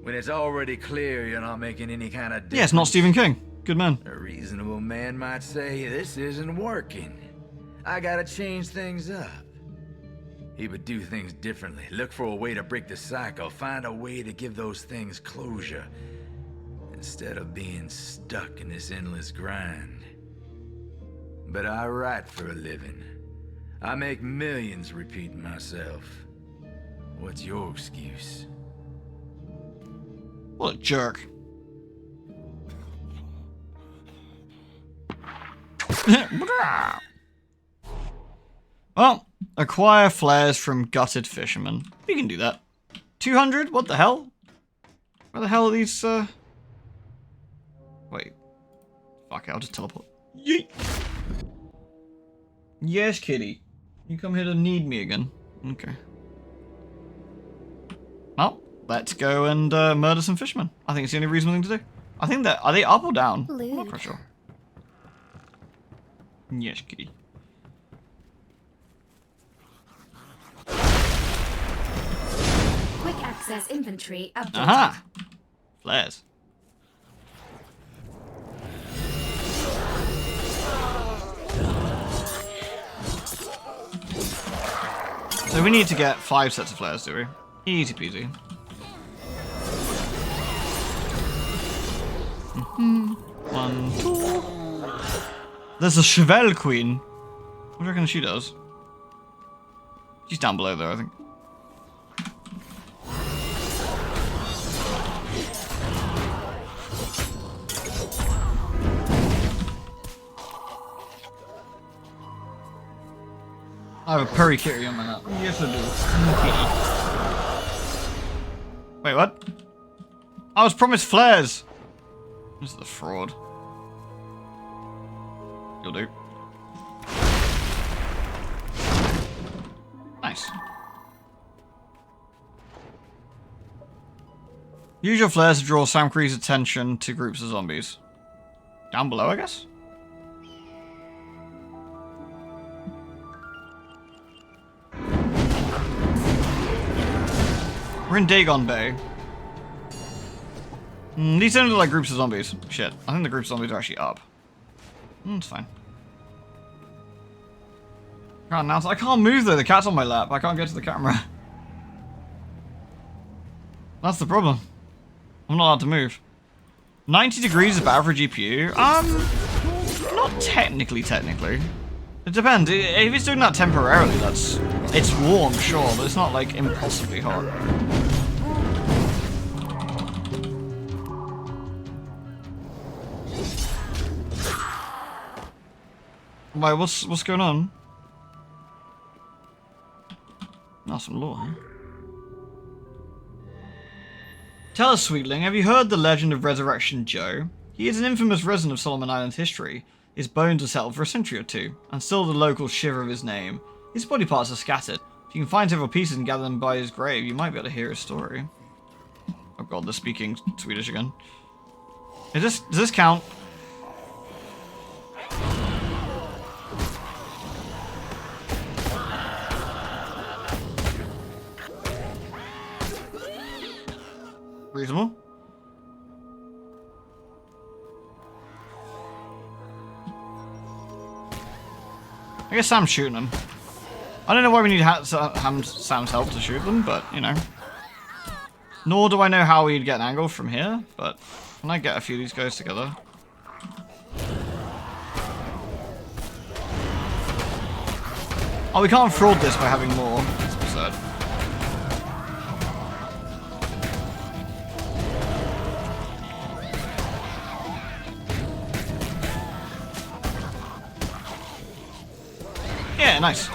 When it's already clear you're not making any kind of difference. Yeah, it's not Stephen King. Good man. A reasonable man might say, this isn't working. I gotta change things up. He would do things differently. Look for a way to break the cycle. Find a way to give those things closure. Instead of being stuck in this endless grind. But I write for a living. I make millions repeating myself. What's your excuse? What a jerk. Well, acquire flares from gutted fishermen. You can do that. 200? What the hell? Where the hell are these, Wait. Fuck it, I'll just teleport. Yeet! Yes, kitty. You come here to need me again. Okay. Well, let's go and murder some fishermen. I think it's the only reasonable thing to do. I think that... Are they up or down? I'm not quite sure. Yes, kitty. Quick access inventory updated. Aha! Flares. So we need to get 5 sets of flares, do we? Easy peasy. One, two. There's a Chevelle Queen. What do you reckon she does? She's down below there, I think. I have a Purry Kitty on my lap. Yes, I do. Wait, what? I was promised flares! This is the fraud. You'll do. Nice. Use your flares to draw Sam Cree's attention to groups of zombies. Down below, I guess? We're in Dagon Bay. These don't look like groups of zombies. Shit. I think the groups of zombies are actually up. It's fine. I can't move though. The cat's on my lap. I can't get to the camera. That's the problem. I'm not allowed to move. 90 degrees of average GPU? Not technically. It depends. If it's doing that temporarily, it's warm, sure, but it's not like impossibly hot. Wait, what's going on? Not some lore, huh? Tell us, Sweetling, have you heard the legend of Resurrection Joe? He is an infamous resident of Solomon Island history. His bones are settled for a century or two, and still the locals shiver of his name. His body parts are scattered. If you can find several pieces and gather them by his grave, you might be able to hear his story. Oh god, they're speaking Swedish again. Does this count? Reasonable. I guess Sam's shooting them. I don't know why we need Sam's help to shoot them, but, you know. Nor do I know how we'd get an angle from here, but can I get a few of these guys together? Oh, we can't fraud this by having more. That's absurd. Yeah, nice.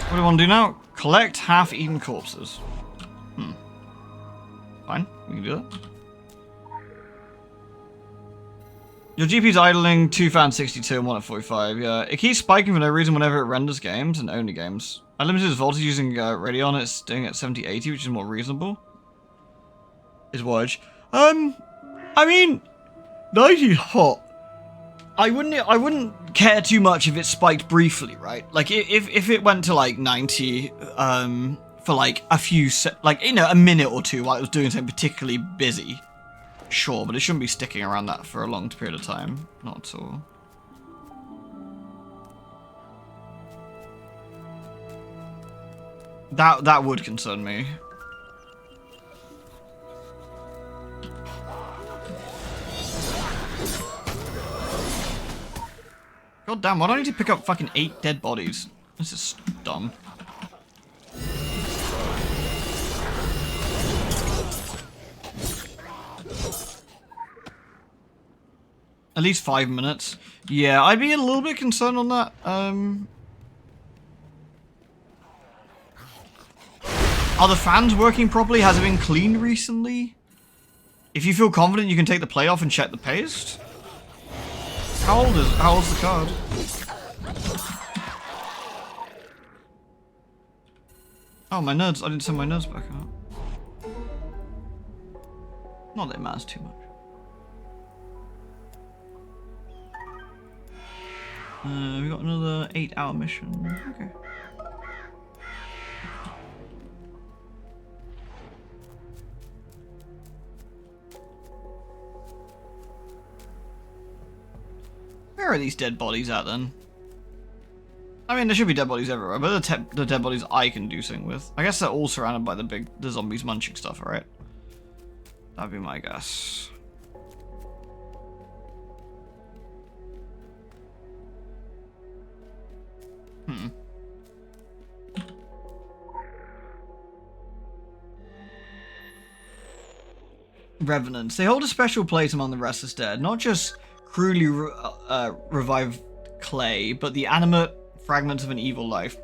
What do we want to do now? Collect half-eaten corpses. Fine, we can do that. Your GP's idling 2 fan 62 and 1 at 45. Yeah, it keeps spiking for no reason whenever it renders games and only games. I limited its voltage using Radeon. It's doing it at 7080, which is more reasonable. Is Wodge. I mean, 90 hot. I wouldn't care too much if it spiked briefly, right? Like if it went to like 90 for like a few a minute or two while it was doing something particularly busy. Sure, but it shouldn't be sticking around that for a long period of time. Not at all. That would concern me. God damn, why do I need to pick up fucking 8 dead bodies? This is dumb. At least 5 minutes. Yeah, I'd be a little bit concerned on that. Are the fans working properly? Has it been cleaned recently? If you feel confident, you can take the play off and check the paste. How old's the card? Oh, my nerds. I didn't send my nerds back out. Not that it matters too much. We got another 8-hour mission. Okay. Where are these dead bodies at then? I mean, there should be dead bodies everywhere, but the dead bodies I can do something with. I guess they're all surrounded by the zombies munching stuff, right? That'd be my guess. Revenants. They hold a special place among the restless dead, not just crudely revived clay, but the animate fragments of an evil life.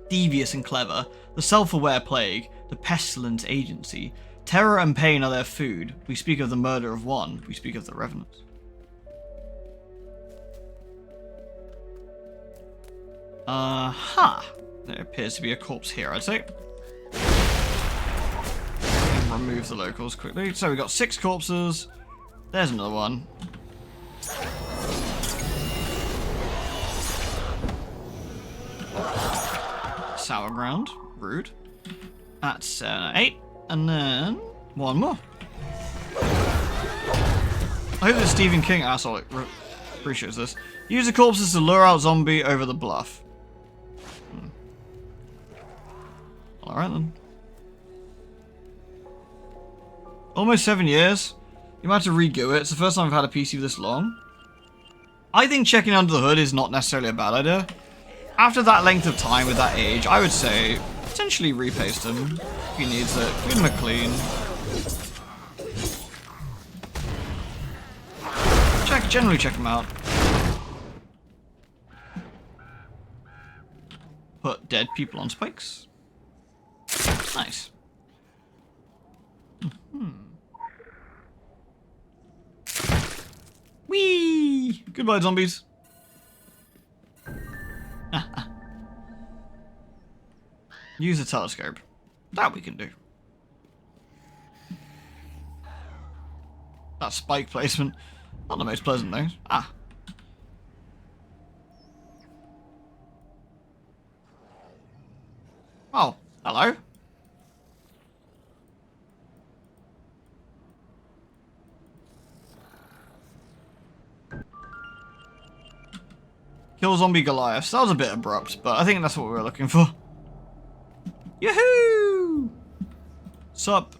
Devious and clever, the self-aware plague, the pestilence agency. Terror and pain are their food. We speak of the murder of one, we speak of the revenants. There appears to be a corpse here, I'd say. Remove the locals quickly. So we got 6 corpses. There's another one. Sour ground. Rude. That's 8. And then one more. I hope that Stephen King asshole appreciates this. Use the corpses to lure out zombie over the bluff. Alright then. Almost 7 years. You might have to re-go it. It's the first time I've had a PC this long. I think checking under the hood is not necessarily a bad idea. After that length of time with that age, I would say potentially repaste him if he needs it. Give him a clean. Generally check him out. Put dead people on spikes. Nice. Whee! Goodbye, zombies. Use a telescope. That we can do. That spike placement. Not the most pleasant thing. Ah. Oh, hello. Kill zombie Goliath. That was a bit abrupt, but I think that's what we were looking for. Yahoo! Sup?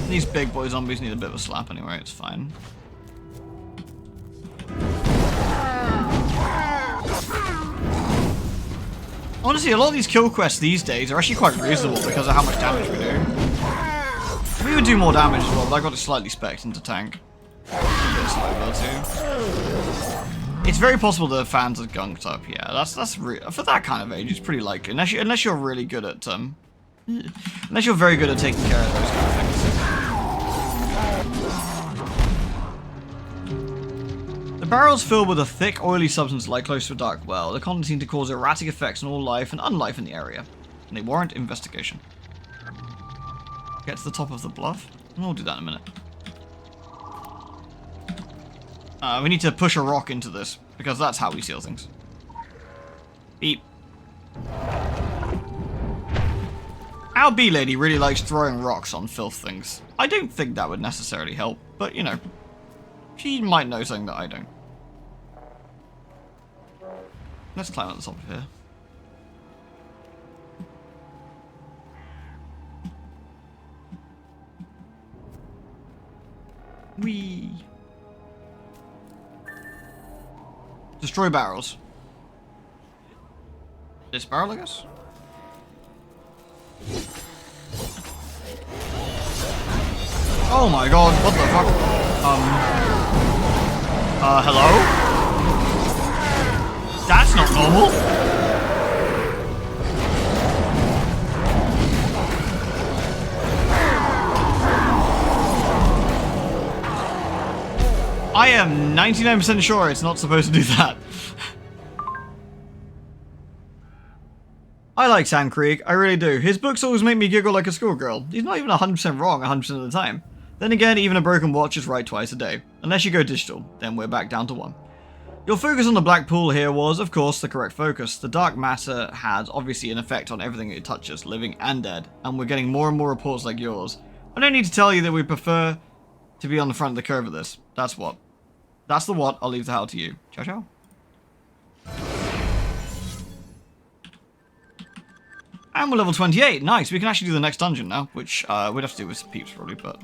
These big boy zombies need a bit of a slap anyway, it's fine. Honestly, a lot of these kill quests these days are actually quite reasonable because of how much damage we do. We would do more damage as well, but I got it slightly spec'd into tank. A bit slow too. It's very possible the fans are gunked up. Yeah, that's for that kind of age, it's pretty likely. Unless you're really good at unless you're very good at taking care of those kind of things. The barrel's filled with a thick, oily substance like close to a dark well. The contents seem to cause erratic effects on all life and unlife in the area, and they warrant investigation. Get to the top of the bluff. We'll do that in a minute. We need to push a rock into this, because that's how we seal things. Beep. Our bee lady really likes throwing rocks on filth things. I don't think that would necessarily help, but you know, she might know something that I don't. Let's climb on the top of here. Whee! Destroy barrels. This barrel, I guess? Oh my god, what the fuck? Hello? That's not normal. I am 99% sure it's not supposed to do that. I like Sam Creek, I really do. His books always make me giggle like a schoolgirl. He's not even 100% wrong 100% of the time. Then again, even a broken watch is right twice a day. Unless you go digital, then we're back down to 1. Your focus on the black pool here was, of course, the correct focus. The dark matter has obviously an effect on everything it touches, living and dead, and we're getting more and more reports like yours. I don't need to tell you that we prefer to be on the front of the curve of this. That's what. That's the what. I'll leave the how to you. Ciao, ciao. And we're level 28. Nice. We can actually do the next dungeon now, which we'd have to do with some peeps probably, but...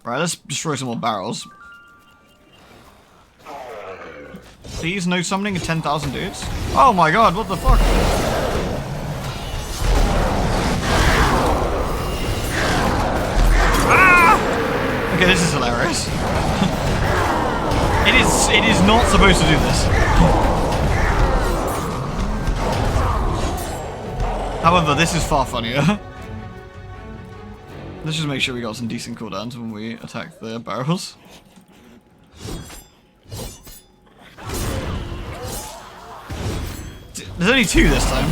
Right, let's destroy some more barrels. Please, no summoning of 10,000 dudes. Oh my god, what the fuck? Ah! Okay, this is hilarious. It is not supposed to do this. However, this is far funnier. Let's just make sure we got some decent cooldowns when we attack the barrels. There's only 2 this time.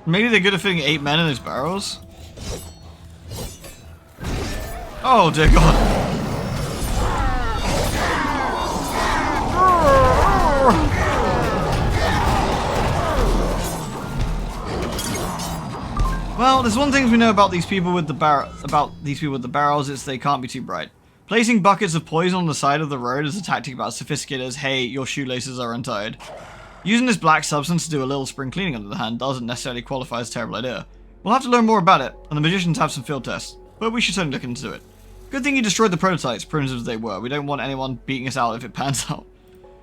Maybe they're good at fitting 8 men in those barrels? Oh dear god. Well, there's one thing we know about these people with the barrels is they can't be too bright. Placing buckets of poison on the side of the road is a tactic about as sophisticated as, hey, your shoelaces are untied. Using this black substance to do a little spring cleaning under the hand doesn't necessarily qualify as a terrible idea. We'll have to learn more about it, and the magicians have some field tests, but we should certainly look into it. Good thing you destroyed the prototypes, primitive as they were. We don't want anyone beating us out if it pans out.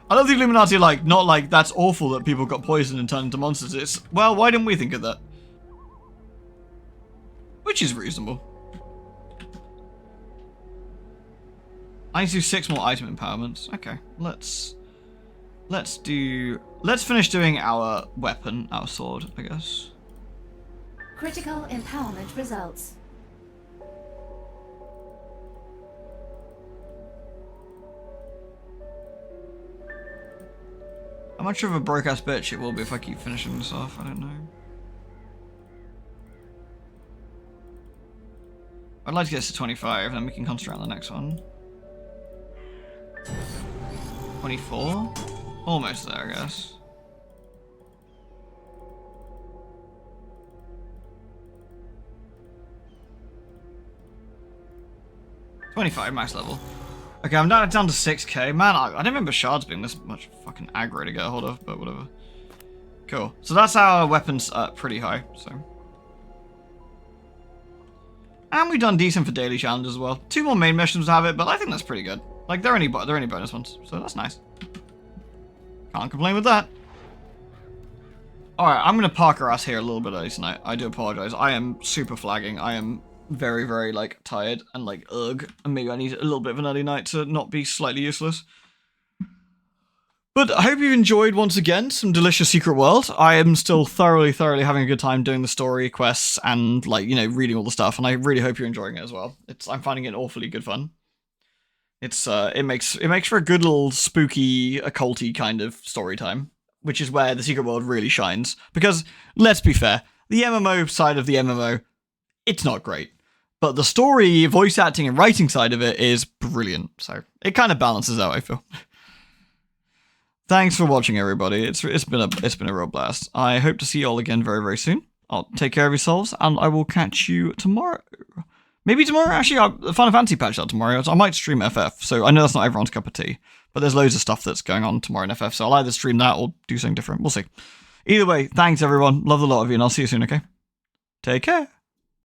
I love the Illuminati not like, that's awful that people got poisoned and turned into monsters. It's, well, why didn't we think of that? Which is reasonable. I need to do 6 more item empowerments. Okay, let's finish doing our weapon, our sword, I guess. Critical empowerment results. How much of a broke-ass bitch it will be if I keep finishing this off, I don't know. I'd like to get to 25, then we can concentrate on the next one. 24? Almost there, I guess. $25 max level. Okay, I'm down to 6k. Man, I didn't remember shards being this much fucking aggro to get a hold of, but whatever. Cool. So that's our weapons pretty high, so. And we've done decent for daily challenges as well. 2 more main missions have it, but I think that's pretty good. Like, they're only bonus ones, so that's nice. Can't complain with that. Alright, I'm gonna park our ass here a little bit early tonight. I do apologize. I am super flagging. I am very, very, like, tired and, like, ugh. And maybe I need a little bit of an early night to not be slightly useless. But I hope you enjoyed, once again, some delicious Secret World. I am still thoroughly having a good time doing the story quests and, like, you know, reading all the stuff. And I really hope you're enjoying it as well. I'm finding it awfully good fun. It makes for a good little spooky, occulty kind of story time, which is where the Secret World really shines. Because, let's be fair, the MMO side of the MMO, it's not great. But the story, voice acting, and writing side of it is brilliant. So it kind of balances out, I feel. Thanks for watching, everybody. It's been a real blast. I hope to see you all again very, very soon. I'll take care of yourselves, and I will catch you tomorrow. Maybe tomorrow, actually, the Final Fantasy patch out tomorrow. So I might stream FF, so I know that's not everyone's cup of tea. But there's loads of stuff that's going on tomorrow in FF, so I'll either stream that or do something different. We'll see. Either way, thanks everyone. Love the lot of you, and I'll see you soon, okay? Take care.